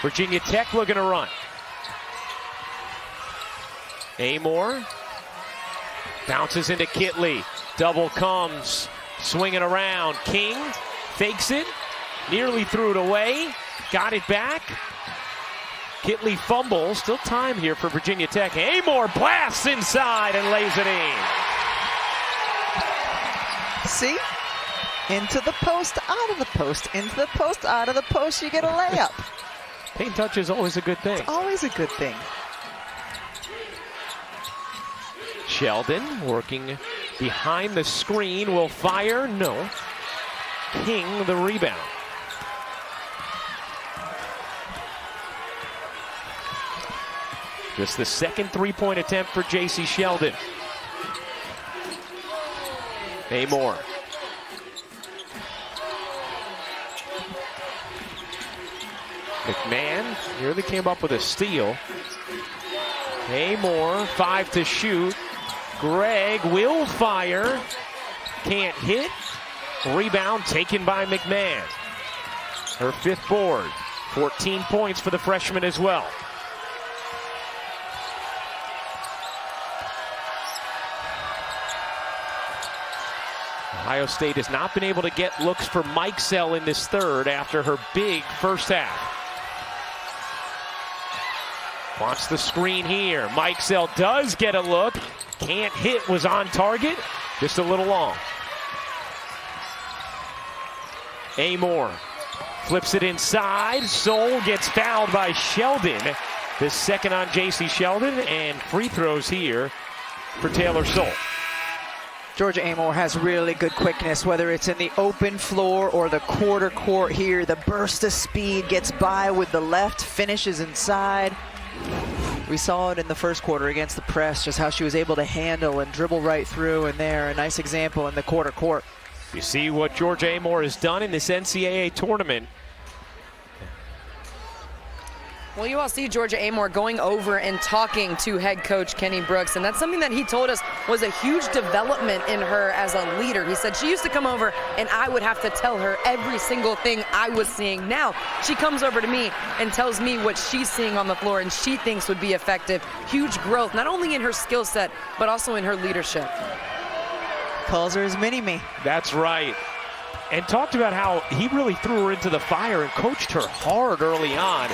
Virginia Tech looking to run. Amoore bounces into Kitley. Double comes, swinging around. King fakes it, nearly threw it away, got it back. Kitley fumbles, still time here for Virginia Tech. Amoore blasts inside and lays it in. See? Into the post, out of the post, into the post, out of the post, you get a layup. Paint touch is always a good thing. It's always a good thing. Sheldon working behind the screen, will fire, no. King the rebound. Just the second three-point attempt for J.C. Sheldon. Amoore. McMahon nearly came up with a steal. Amoore, 5 to shoot. Greg will fire. Can't hit. Rebound taken by McMahon. Her 5th board. 14 points for the freshman as well. Ohio State has not been able to get looks for Mikesell in this third after her big first half. Wants the screen here. Mikesell does get a look. Can't hit, was on target. Just a little long. Amoore flips it inside. Soule gets fouled by Sheldon. The second on J.C. Sheldon, and free throws here for Taylor Soule. Georgia Amoore has really good quickness, whether it's in the open floor or the quarter court here. The burst of speed, gets by with the left, finishes inside. We saw it in the first quarter against the press, just how she was able to handle and dribble right through, and there, a nice example in the quarter court. You see what Georgia Amoore has done in this NCAA tournament. Well, you all see Georgia Amoore going over and talking to head coach Kenny Brooks, and that's something that he told us was a huge development in her as a leader. He said she used to come over and I would have to tell her every single thing I was seeing. Now she comes over to me and tells me what she's seeing on the floor and she thinks would be effective. Huge growth, not only in her skill set, but also in her leadership. Calls her his mini-me. That's right. And talked about how he really threw her into the fire and coached her hard early on.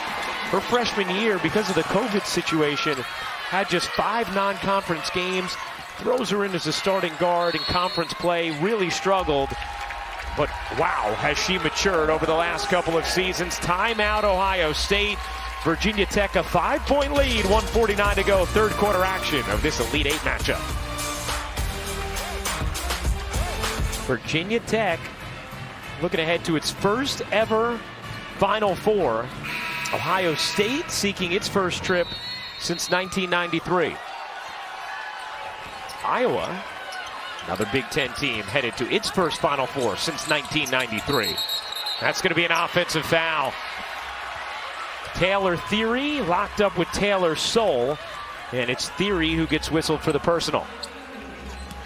Her freshman year, because of the COVID situation, had just 5 non-conference games. Throws her in as a starting guard in conference play. Really struggled. But wow, has she matured over the last couple of seasons. Timeout, Ohio State. Virginia Tech a 5-point lead. 1:49 to go. Third quarter action of this Elite 8 matchup. Virginia Tech looking ahead to its first ever Final Four. Ohio State seeking its first trip since 1993. Iowa Another Big Ten team headed to its first Final Four since 1993. That's going to be an offensive foul. Taylor Theory locked up with Taylor Soule, and it's Theory who gets whistled for the personal.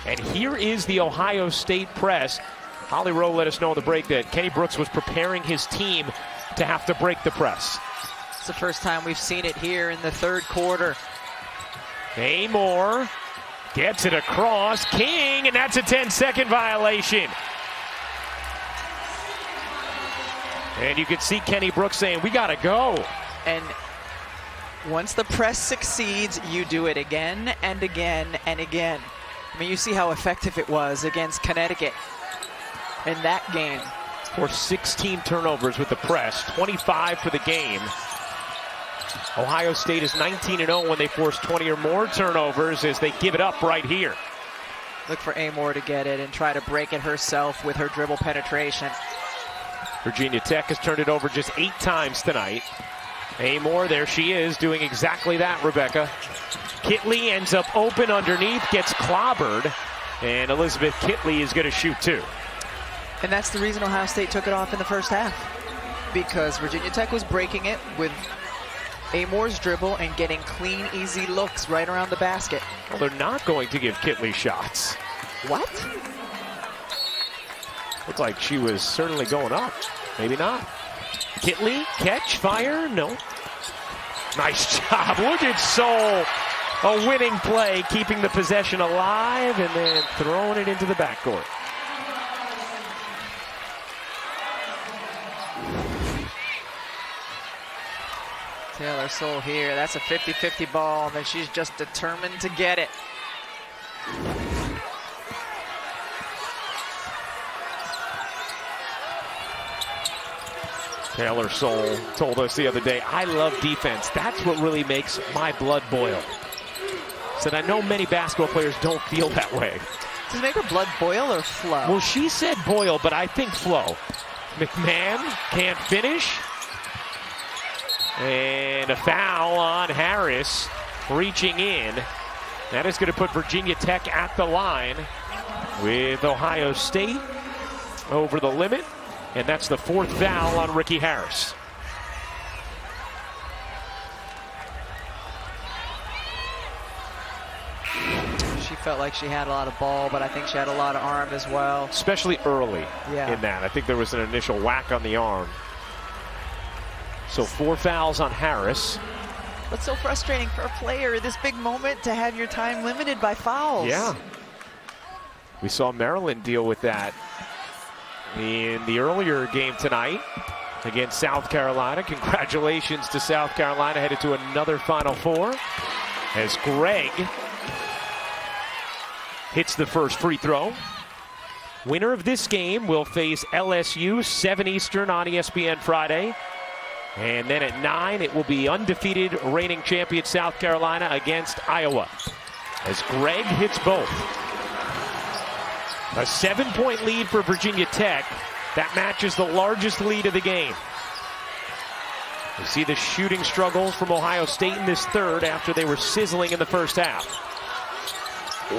And here is the Ohio State press. Holly Rowe let us know on the break that Kenny Brooks was preparing his team to have to break the press. It's the first time we've seen it here in the third quarter. Amoore gets it across. King, and that's a 10-second violation. And you can see Kenny Brooks saying, we got to go. And once the press succeeds, you do it again and again and again. I mean, you see how effective it was against Connecticut in that game. For 16 turnovers with the press, 25 for the game. Ohio State is 19-0 when they force 20 or more turnovers as they give it up right here. Look for Amoore to get it and try to break it herself with her dribble penetration. Virginia Tech has turned it over just 8 times tonight. Amoore, there she is, doing exactly that, Rebecca. Kitley ends up open underneath, gets clobbered, and Elizabeth Kitley is going to shoot 2. And that's the reason Ohio State took it off in the first half, because Virginia Tech was breaking it with Amoore's dribble and getting clean, easy looks right around the basket. Well, they're not going to give Kitley shots. What? Looked like she was certainly going up. Maybe not. Kitley, catch, fire, no. Nice job. Look at Soule. A winning play, keeping the possession alive and then throwing it into the backcourt. Taylor Soule here. That's a 50-50 ball, and she's just determined to get it. Taylor Soule told us the other day, I love defense. That's what really makes my blood boil. Said, I know many basketball players don't feel that way. Does it make her blood boil or flow? Well, she said boil, but I think flow. McMahon can't finish. And a foul on Harris, reaching in. That is going to put Virginia Tech at the line with Ohio State over the limit. And that's the 4th foul on Ricky Harris. She felt like she had a lot of ball, but I think she had a lot of arm as well. Especially early in that. I think there was an initial whack on the arm. So 4 fouls on Harris. What's so frustrating for a player in this big moment to have your time limited by fouls? Yeah. We saw Maryland deal with that in the earlier game tonight against South Carolina. Congratulations to South Carolina, headed to another Final Four as Greg hits the first free throw. Winner of this game will face LSU, 7 Eastern on ESPN Friday. And then at 9, it will be undefeated reigning champion South Carolina against Iowa as Greg hits both. A 7-point lead for Virginia Tech. That matches the largest lead of the game. You see the shooting struggles from Ohio State in this third after they were sizzling in the first half.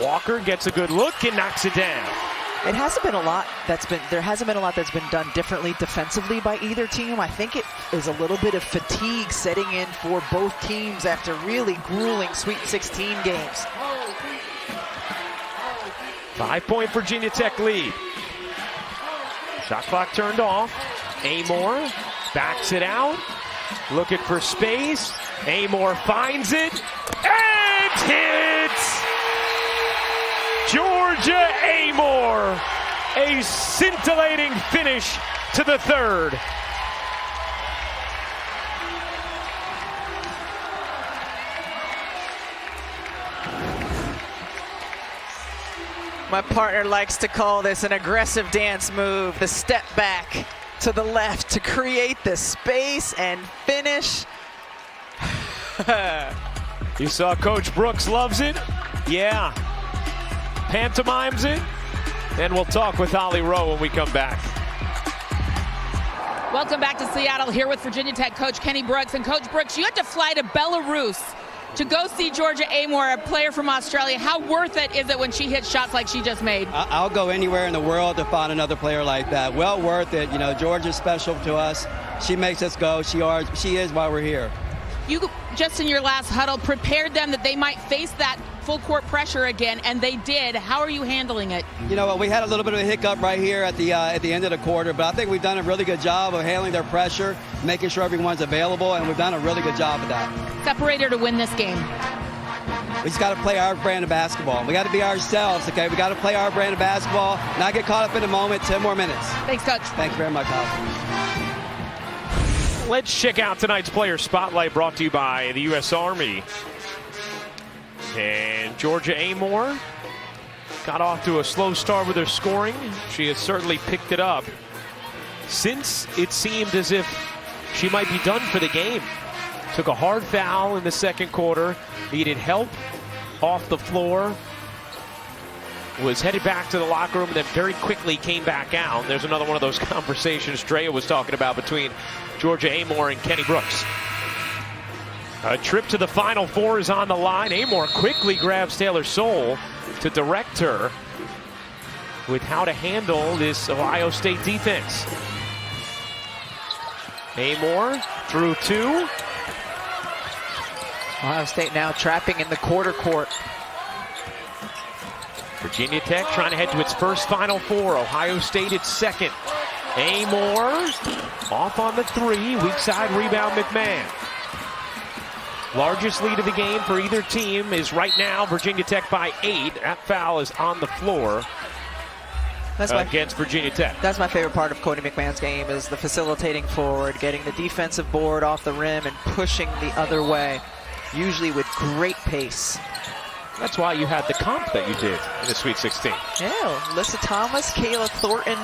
Walker gets a good look and knocks it down. It hasn't been a lot there hasn't been a lot that's been done differently defensively by either team. I think it is a little bit of fatigue setting in for both teams after really grueling Sweet 16 games. 5-point Virginia Tech lead. Shot clock turned off. Amoore backs it out, looking for space. Amoore finds it and hits! Georgia Amoore, a scintillating finish to the third. My partner likes to call this an aggressive dance move, the step back to the left to create the space and finish. You saw Coach Brooks loves it. Yeah. Pantomimes it. And we'll talk with Holly Rowe when we come back. Welcome back to Seattle, here with Virginia Tech coach Kenny Brooks. And Coach Brooks, you had to fly to Belarus To go see Georgia Amoore, a player from Australia, how worth it is it when she hits shots like she just made? I'll go anywhere in the world to find another player like that. Well worth it. You know, Georgia's special to us. She makes us go. She is why we're here. You, just in your last huddle, prepared them that they might face that full court pressure again, and they did. How are you handling it? You know, we had a little bit of a hiccup right here at the end of the quarter, but I think we've done a really good job of handling their pressure, making sure everyone's available, and we've done a really good job of that. Separator to win this game. We just got to play our brand of basketball. We got to be ourselves, okay? We got to play our brand of basketball, not get caught up in the moment. 10 more minutes. Thanks, Coach. Thanks very much, Alex. Let's check out tonight's player spotlight, brought to you by the U.S. Army. And Georgia Amoore got off to a slow start with her scoring. She has certainly picked it up since it seemed as if she might be done for the game. Took a hard foul in the second quarter, needed help off the floor, was headed back to the locker room, and then very quickly came back out. And there's another one of those conversations Drea was talking about between Georgia Amoore and Kenny Brooks. A trip to the Final Four is on the line. Amoore quickly grabs Taylor Soule to direct her with how to handle this Ohio State defense. Amoore through two. Ohio State now trapping in the quarter court. Virginia Tech trying to head to its first Final Four. Ohio State its second. Amoore off on the three. Weak side rebound, McMahon. Largest lead of the game for either team is right now Virginia Tech by 8. That foul is on the floor against Virginia Tech. That's my favorite part of Cody McMahon's game, is the facilitating forward, getting the defensive board off the rim and pushing the other way, usually with great pace. That's why you had the comp that you did in the Sweet 16. Yeah, Alyssa Thomas, Kayla Thornton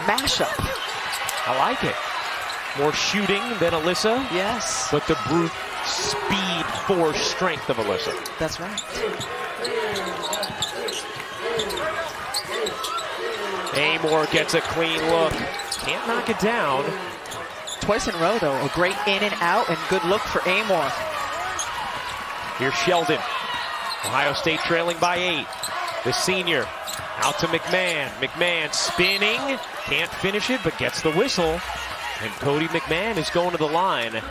mashup. I like it. More shooting than Alyssa. Yes. But the brute speed, force, strength of Alyssa. That's right. Amoore gets a clean look. Can't knock it down. Twice in a row, though. A great in and out and good look for Amoore. Here's Sheldon. Ohio State trailing by 8. The senior out to McMahon. McMahon spinning. Can't finish it, but gets the whistle. And Cody McMahon is going to the line.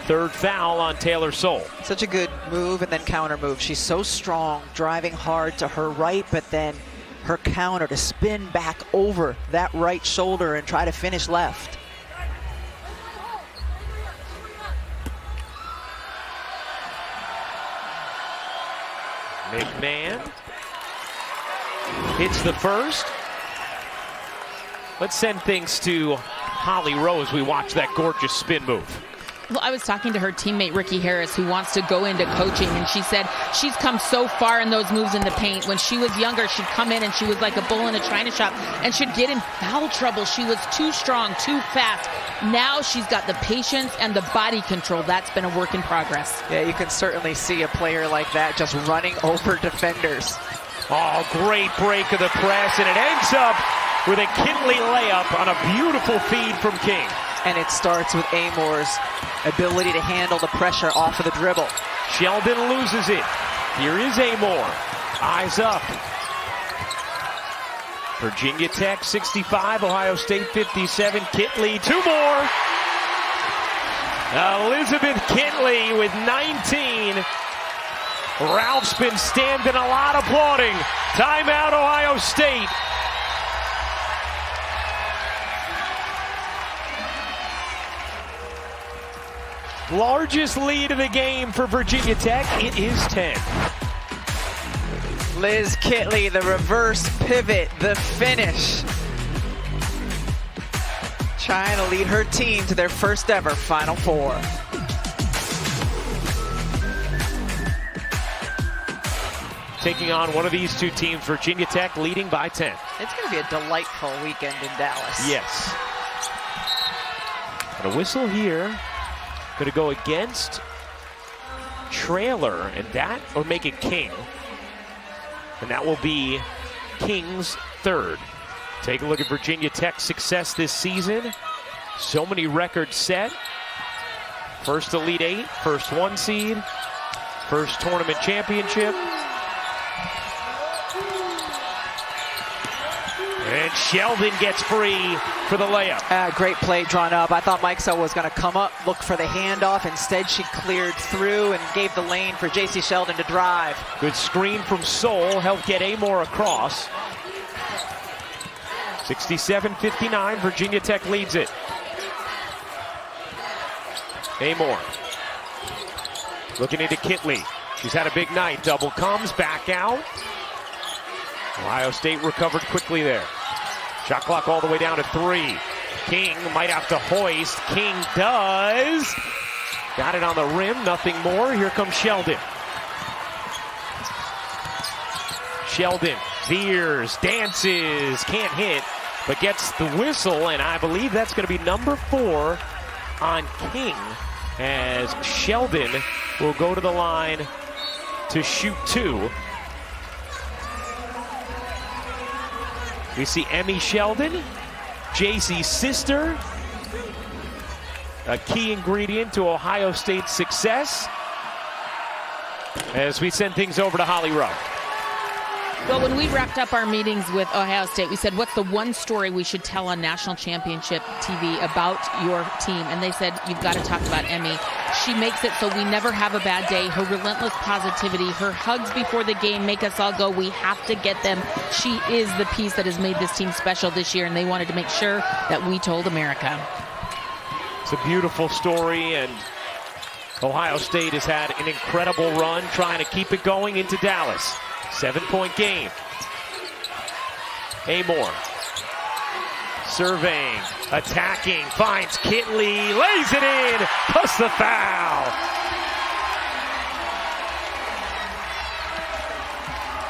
Third foul on Taylor Soule. Such a good move and then counter move. She's so strong, driving hard to her right, but then her counter to spin back over that right shoulder and try to finish left. McMahon hits the first. Let's send things to Holly Rowe as we watch that gorgeous spin move. Well, I was talking to her teammate Ricky Harris, who wants to go into coaching, and she said she's come so far in those moves in the paint. When she was younger, she'd come in and she was like a bull in a china shop and she'd get in foul trouble. She was too strong, too fast. Now she's got the patience and the body control. That's been a work in progress. Yeah, you can certainly see a player like that just running over defenders. Oh, great break of the press, and it ends up with a Kitley layup on a beautiful feed from King. And it starts with Amoore's ability to handle the pressure off of the dribble. Sheldon loses it. Here is Amoore. Eyes up. Virginia Tech 65, Ohio State 57. Kitley, 2 more. Elizabeth Kitley with 19. Ralph's been standing a lot applauding. Timeout, Ohio State. Largest lead of the game for Virginia Tech. It is 10. Liz Kitley, the reverse pivot, the finish. Trying to lead her team to their first ever Final Four. Taking on one of these two teams, Virginia Tech leading by 10. It's going to be a delightful weekend in Dallas. Yes. And a whistle here. Going to go against Trailer, and that will make it King. And that will be King's third. Take a look at Virginia Tech's success this season. So many records set. First Elite 8, first 1 seed, First tournament championship. And Sheldon gets free for the layup. Great play drawn up. I thought Mikesell was going to come up, look for the handoff. Instead, she cleared through and gave the lane for J.C. Sheldon to drive. Good screen from Soule, helped get Amoore across. 67-59, Virginia Tech leads it. Amoore looking into Kitley. She's had a big night. Double comes, back out. Ohio State recovered quickly there. Shot clock all the way down to 3. King might have to hoist. King does. Got it on the rim, nothing more. Here comes Sheldon. Sheldon veers, dances, can't hit, but gets the whistle, and I believe that's going to be number 4 on King, as Sheldon will go to the line to shoot 2. We see Emmy Sheldon, JC's sister, a key ingredient to Ohio State's success, as we send things over to Holly Rowe. Well, when we wrapped up our meetings with Ohio State, we said, what's the one story we should tell on national championship TV about your team? And they said, you've got to talk about Emmy. She makes it so we never have a bad day. Her relentless positivity, her hugs before the game make us all go, we have to get them. She is the piece that has made this team special this year, and they wanted to make sure that we told America. It's a beautiful story, and Ohio State has had an incredible run trying to keep it going into Dallas. 7-point game. Amoore surveying, attacking, finds Kitley, lays it in, plus the foul.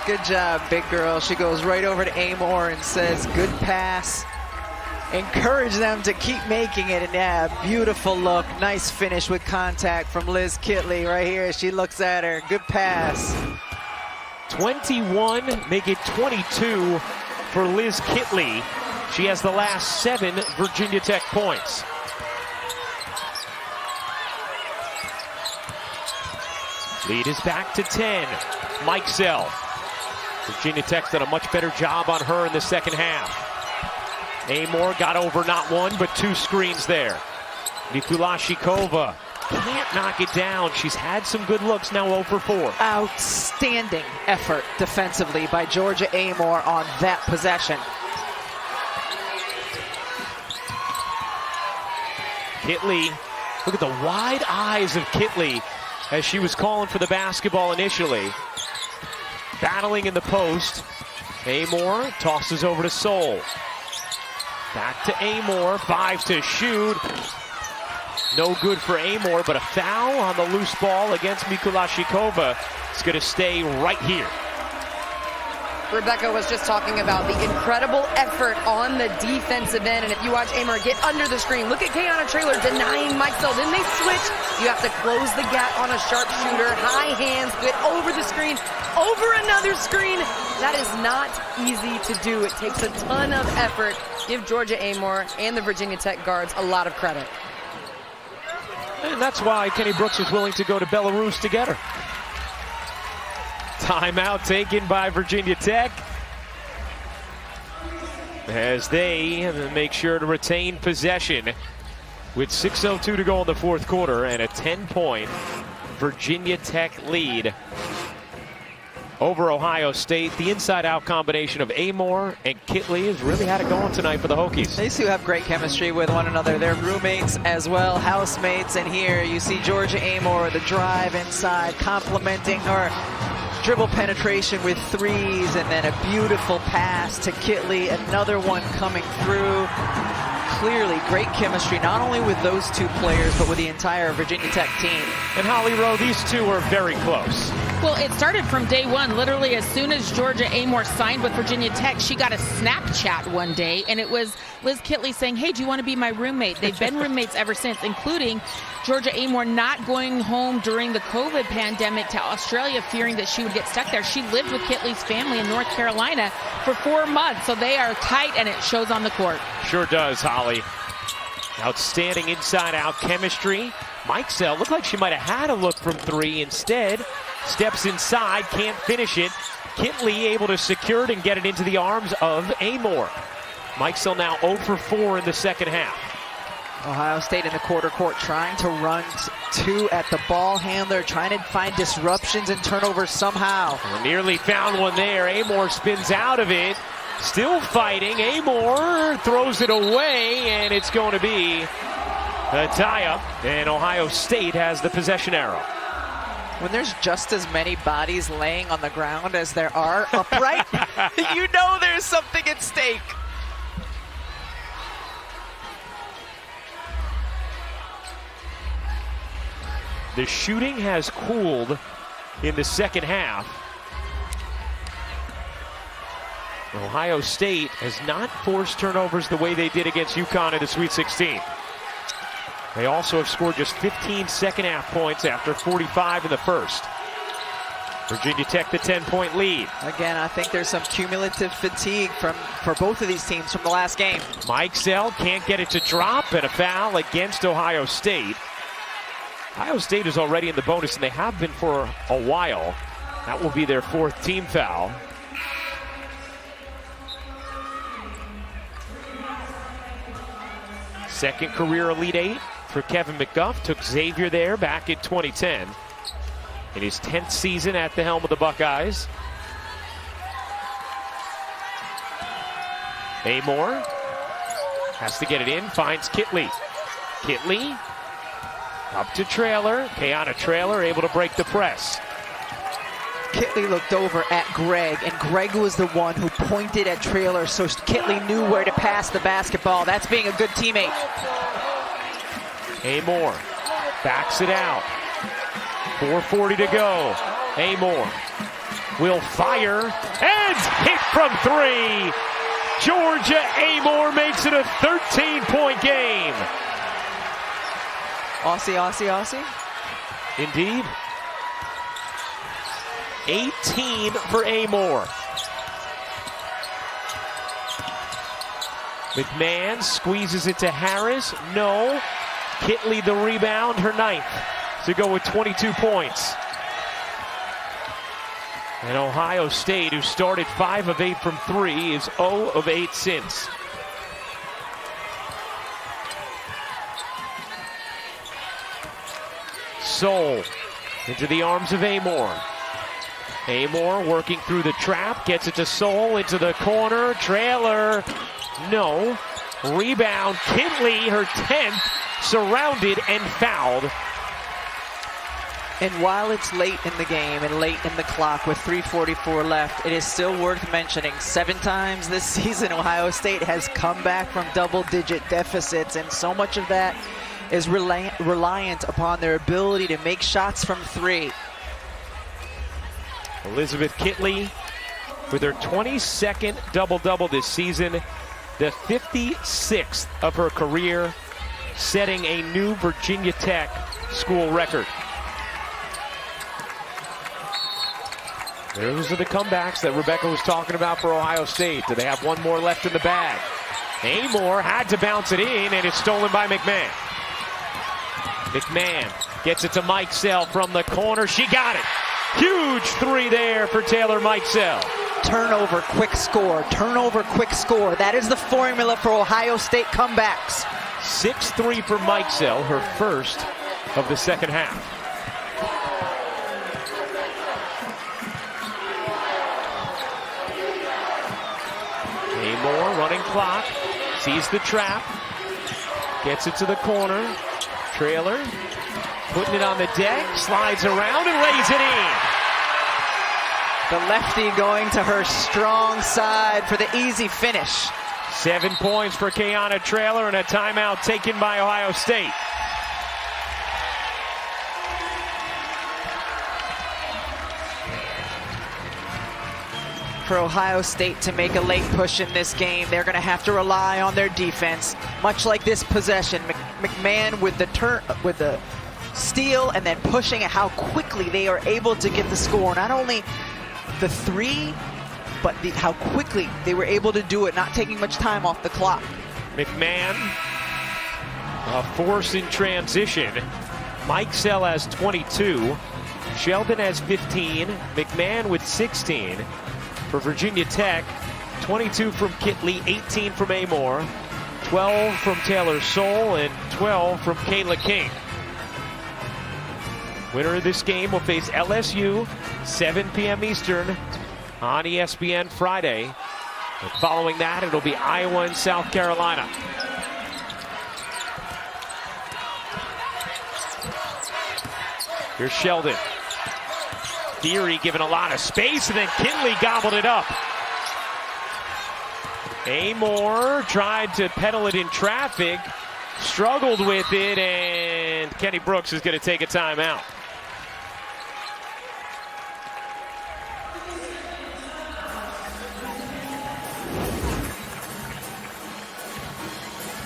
Good job, big girl. She goes right over to Amoore and says, good pass. Encourage them to keep making it, and yeah, beautiful look. Nice finish with contact from Liz Kitley right here. She looks at her, good pass. 21, make it 22 for Liz Kitley. She has the last 7 Virginia Tech points. Lead is back to 10. Mikesell. Virginia Tech's done a much better job on her in the second half. Amoore got over not 1, but 2 screens there. Mikulashikova can't knock it down. She's had some good looks, now 0 for 4. Outstanding effort defensively by Georgia Amoore on that possession. Kitley, look at the wide eyes of Kitley as she was calling for the basketball initially. Battling in the post. Amoore tosses over to Soule. Back to Amoore, 5 to shoot. No good for Amoore, but a foul on the loose ball against Mikulashikova. It's going to stay right here. Rebecca was just talking about the incredible effort on the defensive end, and if you watch Amoore get under the screen, look at Kiana Traylor denying Mikesell. Then they switch. You have to close the gap on a sharpshooter. High hands, get over the screen, over another screen. That is not easy to do. It takes a ton of effort. Give Georgia Amoore and the Virginia Tech guards a lot of credit. And that's why Kenny Brooks was willing to go to Belarus to get her. Timeout taken by Virginia Tech, as they make sure to retain possession with 6:02 to go in the fourth quarter and a 10-point Virginia Tech lead over Ohio State. The inside-out combination of Amoore and Kitley has really had it going tonight for the Hokies. These two have great chemistry with one another. They're roommates as well, housemates. And here you see Georgia Amoore, the drive inside, complimenting her dribble penetration with 3s, and then a beautiful pass to Kitley, another one coming through. Clearly great chemistry, not only with those two players, but with the entire Virginia Tech team. And Holly Rowe, these two are very close. Well, it started from day one. Literally, as soon as Georgia Amoore signed with Virginia Tech, she got a Snapchat one day, and it was Liz Kitley saying, hey, do you want to be my roommate? They've been roommates ever since, including Georgia Amoore not going home during the COVID pandemic to Australia, fearing that she would get stuck there. She lived with Kitley's family in North Carolina for 4 months, so they are tight, and it shows on the court. Sure does, Holly. Outstanding inside-out chemistry. Mikesell looked like she might have had a look from 3. Instead, steps inside, can't finish it. Kitley able to secure it and get it into the arms of Amoore. Mikesell now 0 for 4 in the second half. Ohio State in the quarter court trying to run two at the ball handler, trying to find disruptions and turnovers somehow. Nearly found one there. Amoore spins out of it. Still fighting. Amoore throws it away, and it's going to be a tie-up. And Ohio State has the possession arrow. When there's just as many bodies laying on the ground as there are upright, you know there's something at stake. The shooting has cooled in the second half. Ohio State has not forced turnovers the way they did against UConn in the Sweet 16. They also have scored just 15 second half points after 45 in the first. Virginia Tech the 10-point lead. Again, I think there's some cumulative fatigue for both of these teams from the last game. Mikesell can't get it to drop, and a foul against Ohio State. Ohio State is already in the bonus, and they have been for a while. That will be their fourth team foul. Second career Elite Eight for Kevin McGuff. Took Xavier there back in 2010. In his 10th season at the helm of the Buckeyes. Amoore has to get it in, finds Kitley. Kitley up to Traylor. Kiana Traylor able to break the press. Kitley looked over at Greg, and Greg was the one who pointed at Traylor, so Kitley knew where to pass the basketball. That's being a good teammate. Amoore backs it out. 4:40 to go. Amoore will fire and hit from three. Georgia Amoore makes it a 13-point game. Aussie, Aussie, Aussie. Indeed. 18 for Amoore. McMahon squeezes it to Harris. No. Kitley the rebound, her 9th, to go with 22 points. And Ohio State, who started 5 of 8 from 3, is 0 of 8 since. Soule into the arms of Amoore. Amoore working through the trap, gets it to Soule into the corner. Traylor, no. Rebound, Kitley, her 10th, surrounded and fouled. And while it's late in the game and late in the clock with 3:44 left, it is still worth mentioning 7 times this season Ohio State has come back from double-digit deficits, and so much of that is reliant upon their ability to make shots from 3. Elizabeth Kitley with her 22nd double-double this season, the 56th of her career, setting a new Virginia Tech school record. Those are the comebacks that Rebecca was talking about for Ohio State. Do they have one more left in the bag? Amoore had to bounce it in, and it's stolen by McMahon. McMahon gets it to Mikesell from the corner. She got it. Huge 3 there for Taylor Mikesell. Turnover, quick score. Turnover, quick score. That is the formula for Ohio State comebacks. 6-3 for Mikesell, her first of the second half. Amoore running clock, sees the trap, gets it to the corner. Traylor putting it on the deck, slides around and lays it in. The lefty going to her strong side for the easy finish. 7 points for Kiana Traylor, and a timeout taken by Ohio State. For Ohio State to make a late push in this game, they're going to have to rely on their defense. Much like this possession, McMahon with the steal and then pushing at how quickly they are able to get the score. Not only the 3, but how quickly they were able to do it, not taking much time off the clock. McMahon, a force in transition. Mikesell has 22. Sheldon has 15. McMahon with 16. For Virginia Tech, 22 from Kitley, 18 from Amoore, 12 from Taylor Soule, and 12 from Kayla King. Winner of this game will face LSU, 7 p.m. Eastern on ESPN Friday. And following that, it'll be Iowa and South Carolina. Here's Sheldon. Theory given a lot of space, and then Kitley gobbled it up. Amoore tried to pedal it in traffic, struggled with it, and Kenny Brooks is going to take a timeout.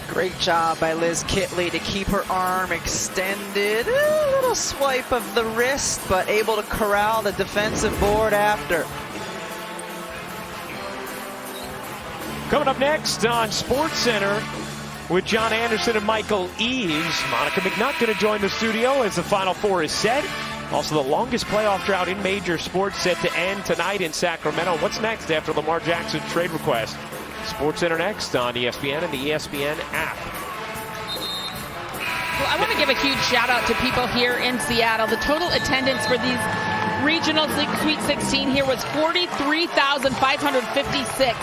Great job by Liz Kitley to keep her arm extended. A little swipe of the wrist, but able to corral the defensive board after. Coming up next on SportsCenter with John Anderson and Michael Eaves. Monica McNutt going to join the studio as the Final Four is set. Also the longest playoff drought in major sports set to end tonight in Sacramento. What's next after Lamar Jackson trade request? SportsCenter next on ESPN and the ESPN app. Well, I want to give a huge shout out to people here in Seattle. The total attendance for these regional Sweet 16 here was 43,556.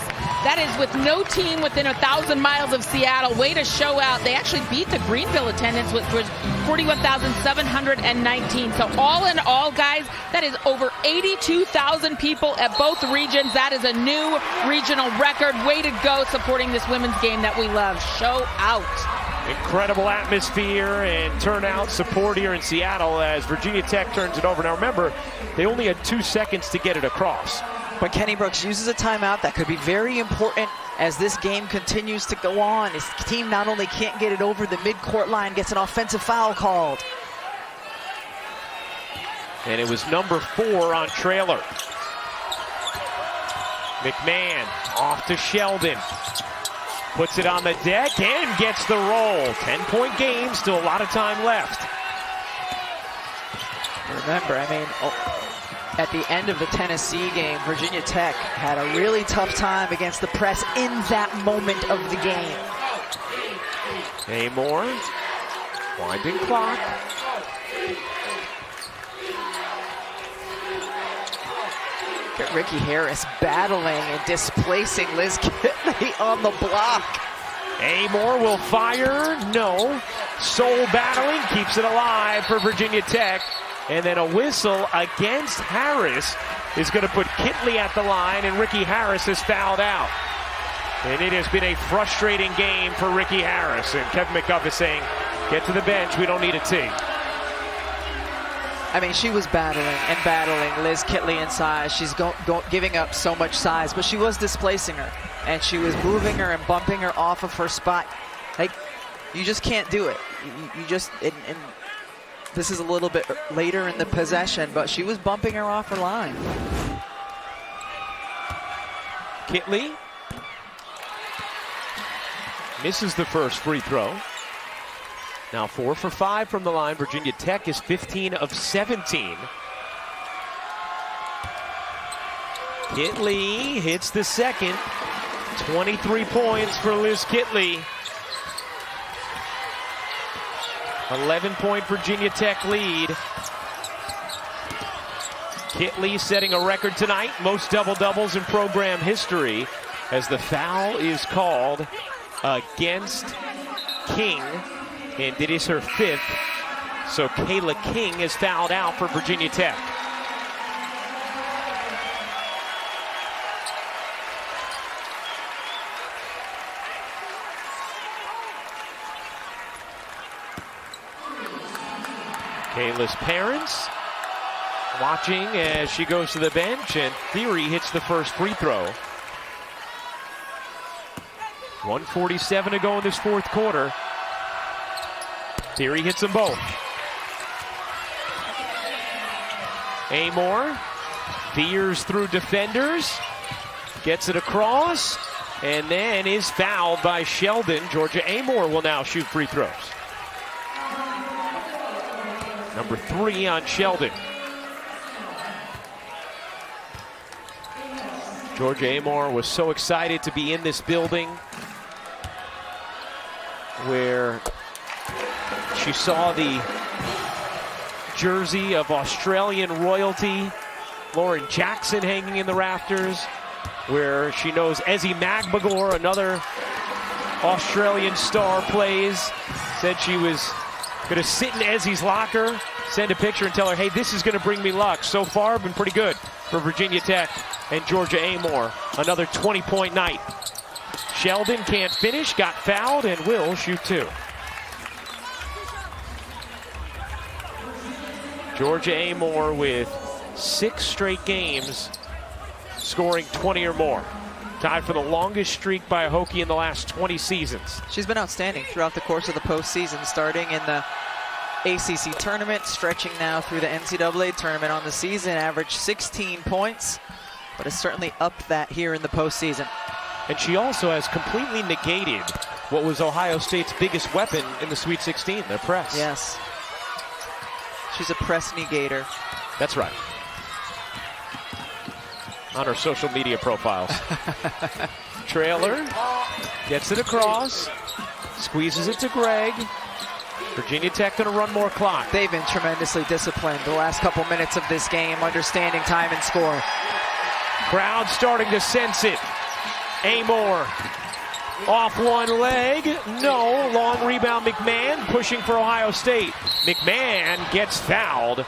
That is with no team within 1,000 miles of Seattle. Way to show out. They actually beat the Greenville attendance, which was 41,719. So all in all, guys, that is over 82,000 people at both regions. That is a new regional record. Way to go supporting this women's game that we love. Show out. Incredible atmosphere and turnout support here in Seattle as Virginia Tech turns it over. Now remember, they only had 2 seconds to get it across. But Kenny Brooks uses a timeout that could be very important as this game continues to go on. His team not only can't get it over the midcourt line, gets an offensive foul called. And it was number 4 on Traylor. McMahon off to Sheldon. Puts it on the deck and gets the roll. 10-point game, still a lot of time left. Remember, I mean, at the end of the Tennessee game, Virginia Tech had a really tough time against the press in that moment of the game. Amoore, winding clock. Get Ricky Harris battling and displacing Liz Kitley on the block. Amoore will fire, no. Soule battling, keeps it alive for Virginia Tech. And then a whistle against Harris is going to put Kitley at the line, and Ricky Harris is fouled out. And it has been a frustrating game for Ricky Harris. And Kevin McGuff is saying, get to the bench, we don't need a tee. I mean, she was battling and battling Liz Kitley in size. She's giving up so much size, but she was displacing her. And she was moving her and bumping her off of her spot. Like, you just can't do it. You just... And this is a little bit later in the possession, but she was bumping her off her line. Kitley misses the first free throw. Now 4 for 5 from the line. Virginia Tech is 15 of 17. Kitley hits the second. 23 points for Liz Kitley. 11-point Virginia Tech lead. Kitley setting a record tonight, most double-doubles in program history, as the foul is called against King, and it is her 5th. So Kayla King is fouled out for Virginia Tech. Kayla's parents watching as she goes to the bench, and Theory hits the first free throw. 1:47 to go in this fourth quarter. Theory hits them both. Amoore veers through defenders, gets it across, and then is fouled by Sheldon. Georgia Amoore will now shoot free throws. Number 3 on Sheldon. Georgia Amoore was so excited to be in this building where she saw the jersey of Australian royalty, Lauren Jackson, hanging in the rafters, where she knows Ezzy Magbagor, another Australian star, plays. Said she was going to sit in Ezzy's locker, send a picture and tell her, hey, this is going to bring me luck. So far, been pretty good for Virginia Tech and Georgia Amoore. Another 20-point night. Sheldon can't finish, got fouled, and will shoot 2. Georgia Amoore with 6 straight games scoring 20 or more. Tied for the longest streak by a Hokie in the last 20 seasons. She's been outstanding throughout the course of the postseason, starting in the ACC tournament, stretching now through the NCAA tournament on the season, averaged 16 points, but has certainly upped that here in the postseason. And she also has completely negated what was Ohio State's biggest weapon in the Sweet 16, their press. Yes. She's a press negator. That's right. On her social media profiles. Trailer, gets it across, squeezes it to Greg. Virginia Tech going to run more clock. They've been tremendously disciplined the last couple minutes of this game, understanding time and score. Crowd starting to sense it. Amoore off one leg. No. Long rebound, McMahon pushing for Ohio State. McMahon gets fouled,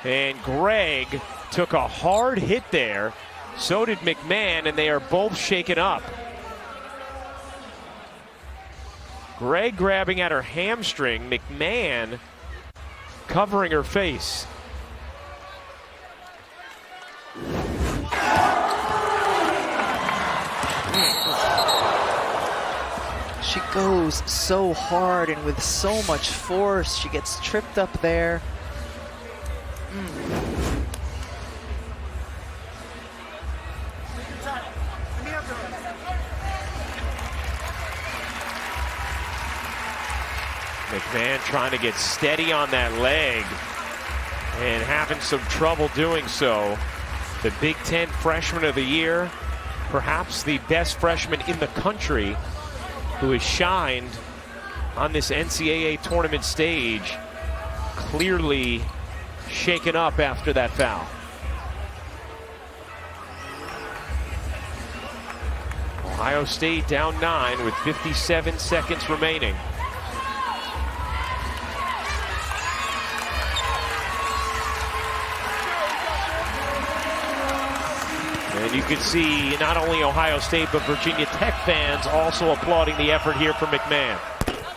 and Greg took a hard hit there. So did McMahon, and they are both shaken up. Greg grabbing at her hamstring, McMahon covering her face. She goes so hard and with so much force. She gets tripped up there. McMahon trying to get steady on that leg and having some trouble doing so. The Big Ten Freshman of the Year, perhaps the best freshman in the country, who has shined on this NCAA tournament stage, clearly shaken up after that foul. Ohio State down 9 with 57 seconds remaining. And you can see not only Ohio State, but Virginia Tech fans also applauding the effort here from McMahon,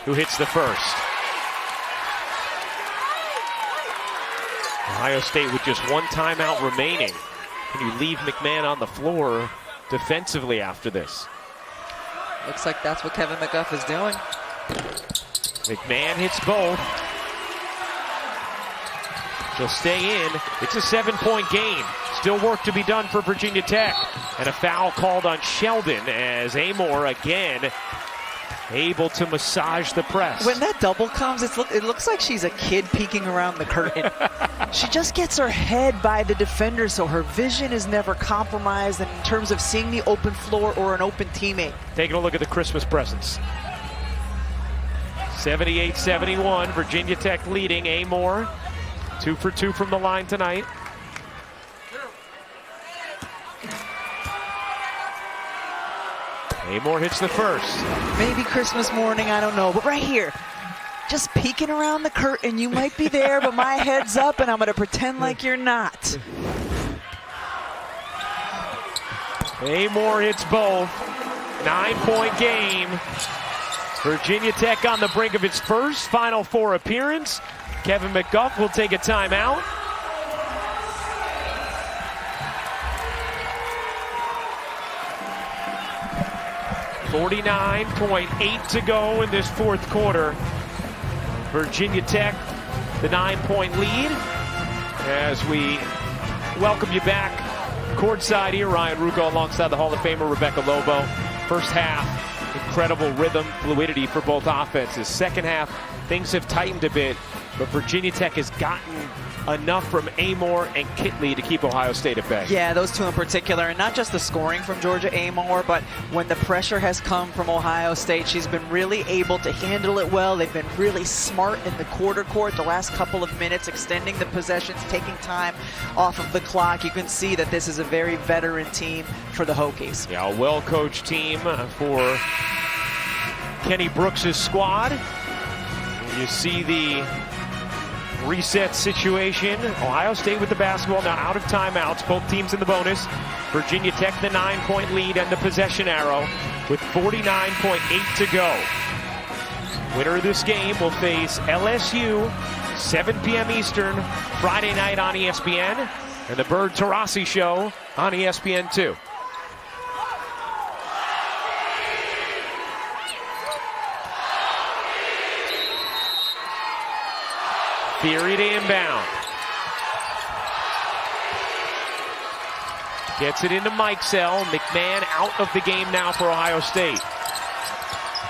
who hits the first. Ohio State with just 1 timeout remaining. Can you leave McMahon on the floor defensively after this? Looks like that's what Kevin McGuff is doing. McMahon hits both. She'll stay in. It's a 7-point game. Still work to be done for Virginia Tech. And a foul called on Sheldon as Amoore again able to massage the press. When that double comes, it looks like she's a kid peeking around the curtain. She just gets her head by the defender, so her vision is never compromised in terms of seeing the open floor or an open teammate. Taking a look at the Christmas presents. 78-71, Virginia Tech leading. Amoore 2 for 2 from the line tonight. Amoore hits the first. Maybe Christmas morning, I don't know, but right here, just peeking around the curtain. You might be there, but my head's up and I'm gonna pretend like you're not. Amoore hits both. 9-point game. Virginia Tech on the brink of its first Final Four appearance. Kevin McGuff will take a timeout. .8 to go in this fourth quarter. Virginia Tech, the 9-point lead. As we welcome you back courtside here, Ryan Rucco alongside the Hall of Famer Rebecca Lobo. First half, incredible rhythm, fluidity for both offenses. Second half, things have tightened a bit, but Virginia Tech has gotten enough from Amoore and Kitley to keep Ohio State at bay. Yeah, those two in particular, and not just the scoring from Georgia Amoore, but when the pressure has come from Ohio State, she's been really able to handle it well. They've been really smart in the quarter court the last couple of minutes, extending the possessions, taking time off of the clock. You can see that this is a very veteran team for the Hokies. Yeah, a well-coached team for Kenny Brooks' squad. You see the reset situation. Ohio State with the basketball now out of timeouts. Both teams in the bonus. Virginia Tech the 9-point lead and the possession arrow with 49.8 to go. Winner of this game will face LSU, 7 p.m. Eastern, Friday night on ESPN, and the Bird Tarasi Show on ESPN2. Theory to inbound. Gets it into Mikesell. McMahon out of the game now for Ohio State.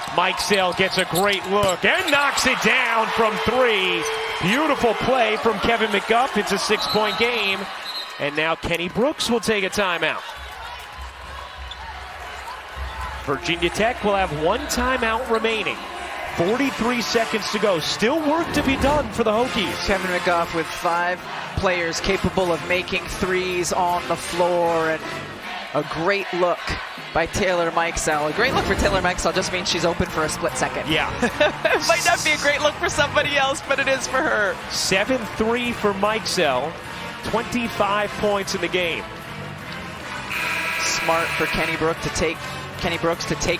Mikesell gets a great look and knocks it down from 3. Beautiful play from Kevin McGuff. It's a 6-point game. And now Kenny Brooks will take a timeout. Virginia Tech will have 1 timeout remaining. 43 seconds to go. Still work to be done for the Hokies. Kevin McGuff with 5 players capable of making threes on the floor, and a great look by Taylor Mikesell. A great look for Taylor Mikesell just means she's open for a split second. Yeah. It might not be a great look for somebody else, but it is for her. 7-3 for Mikesell. 25 points in the game. Smart for Kenny Brooks to take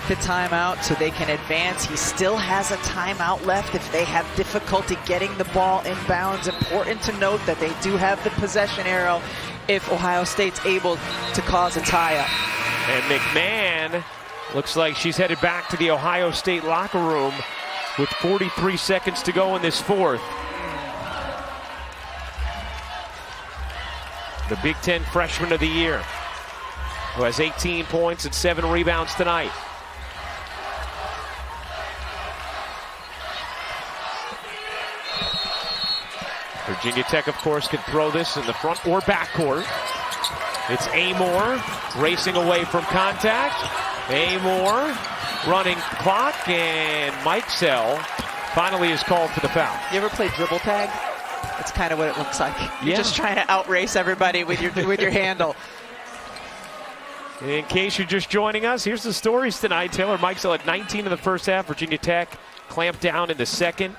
the timeout so they can advance. He still has a timeout left if they have difficulty getting the ball inbounds. Important to note that they do have the possession arrow if Ohio State's able to cause a tie-up. And McMahon looks like she's headed back to the Ohio State locker room with 43 seconds to go in this fourth. The Big Ten Freshman of the Year, who has 18 points and 7 rebounds tonight. Virginia Tech, of course, can throw this in the front or back court. It's Amoore racing away from contact. Amoore running clock, and Mikesell finally is called for the foul. You ever play dribble tag? That's kind of what it looks like. You're just trying to outrace everybody with your handle. In case you're just joining us, here's the stories tonight. Taylor Mikesell at 19 in the first half. Virginia Tech clamped down in the second.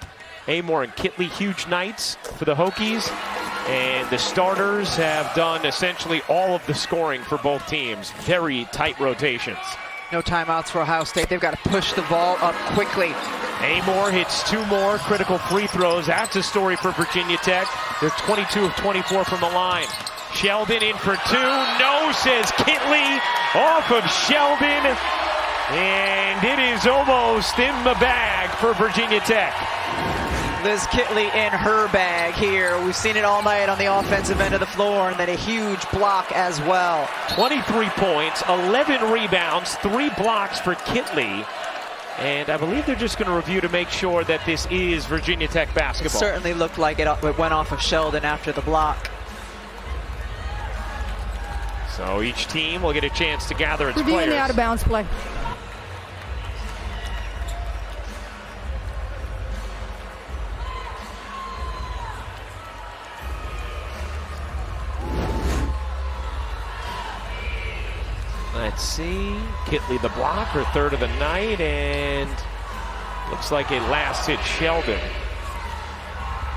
Amoore and Kitley, huge nights for the Hokies. And the starters have done essentially all of the scoring for both teams. Very tight rotations. No timeouts for Ohio State. They've got to push the ball up quickly. Amoore hits 2 more critical free throws. That's a story for Virginia Tech. They're 22 of 24 from the line. Sheldon in for 2. No, says Kitley. Off of Sheldon. And it is almost in the bag for Virginia Tech. Liz Kitley in her bag here. We've seen it all night on the offensive end of the floor, and then a huge block as well. 23 points, 11 rebounds, 3 blocks for Kitley. And I believe they're just going to review to make sure that this is Virginia Tech basketball. It certainly looked like it went off of Sheldon after the block. So each team will get a chance to gather its Reviewing players. the out-of-bounds play. Let's see. Kitley the block, her 3rd of the night, and looks like a last hit Sheldon.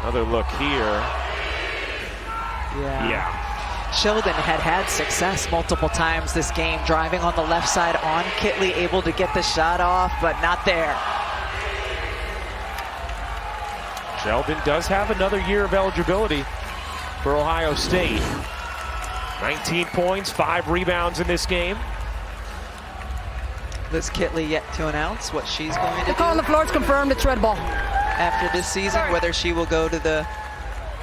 Another look here. Yeah. Sheldon had success multiple times this game, driving on the left side on Kitley, able to get the shot off, but not there. Sheldon does have another year of eligibility for Ohio State. 19 points, 5 rebounds in this game. Liz Kitley yet to announce what she's going to The call on do the floor is confirmed. It's red ball. after this season, whether she will go to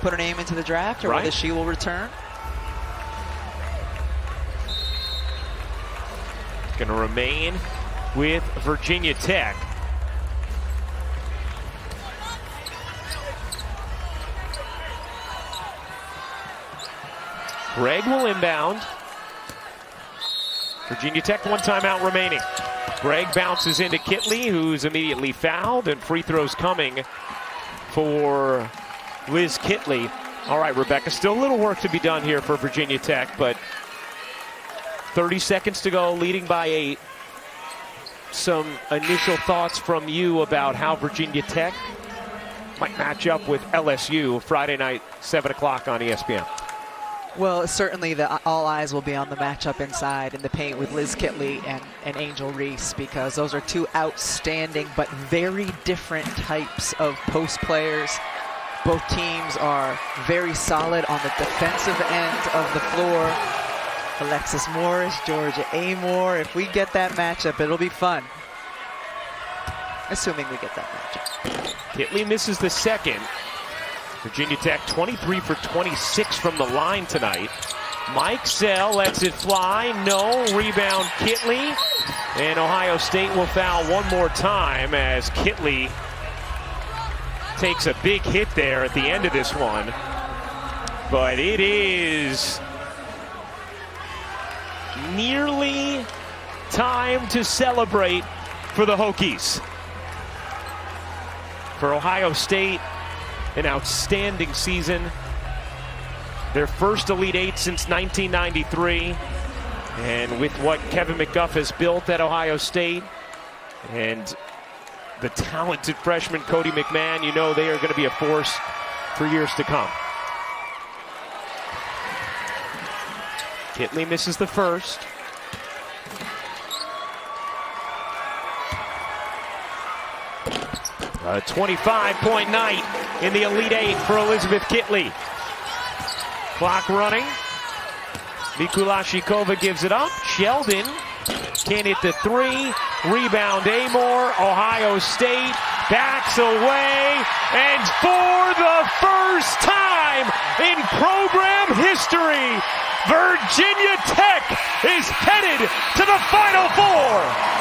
put her name into the draft or whether she will return. Going to remain with Virginia Tech. Greg will inbound. Virginia Tech, 1 timeout remaining. Greg bounces into Kitley, who's immediately fouled, and free throws coming for Liz Kitley. All right, Rebecca, still a little work to be done here for Virginia Tech, but 30 seconds to go, leading by 8. Some initial thoughts from you about how Virginia Tech might match up with LSU Friday night, 7 o'clock on ESPN. Well, certainly all eyes will be on the matchup inside in the paint with Liz Kitley and Angel Reese, because those are two outstanding but very different types of post players. Both teams are very solid on the defensive end of the floor. Alexis Morris, Georgia Amoore. If we get that matchup, it'll be fun. Assuming we get that matchup. Kitley misses the second. Virginia Tech 23 for 26 from the line tonight. Mikesell lets it fly. No. Rebound Kitley. And Ohio State will foul one more time as Kitley takes a big hit there at the end of this one. But it is nearly time to celebrate for the Hokies. For Ohio State, an outstanding season. Their first Elite Eight since 1993. And with what Kevin McGuff has built at Ohio State and the talented freshman Cody McMahon, you know they are going to be a force for years to come. Kitley misses the first. A 25-point night in the Elite Eight for Elizabeth Kitley. Clock running. Mikulashikova gives it up. Sheldon can't hit the three. Rebound Amoore. Ohio State backs away. And for the first time in program history, Virginia Tech is headed to the Final Four.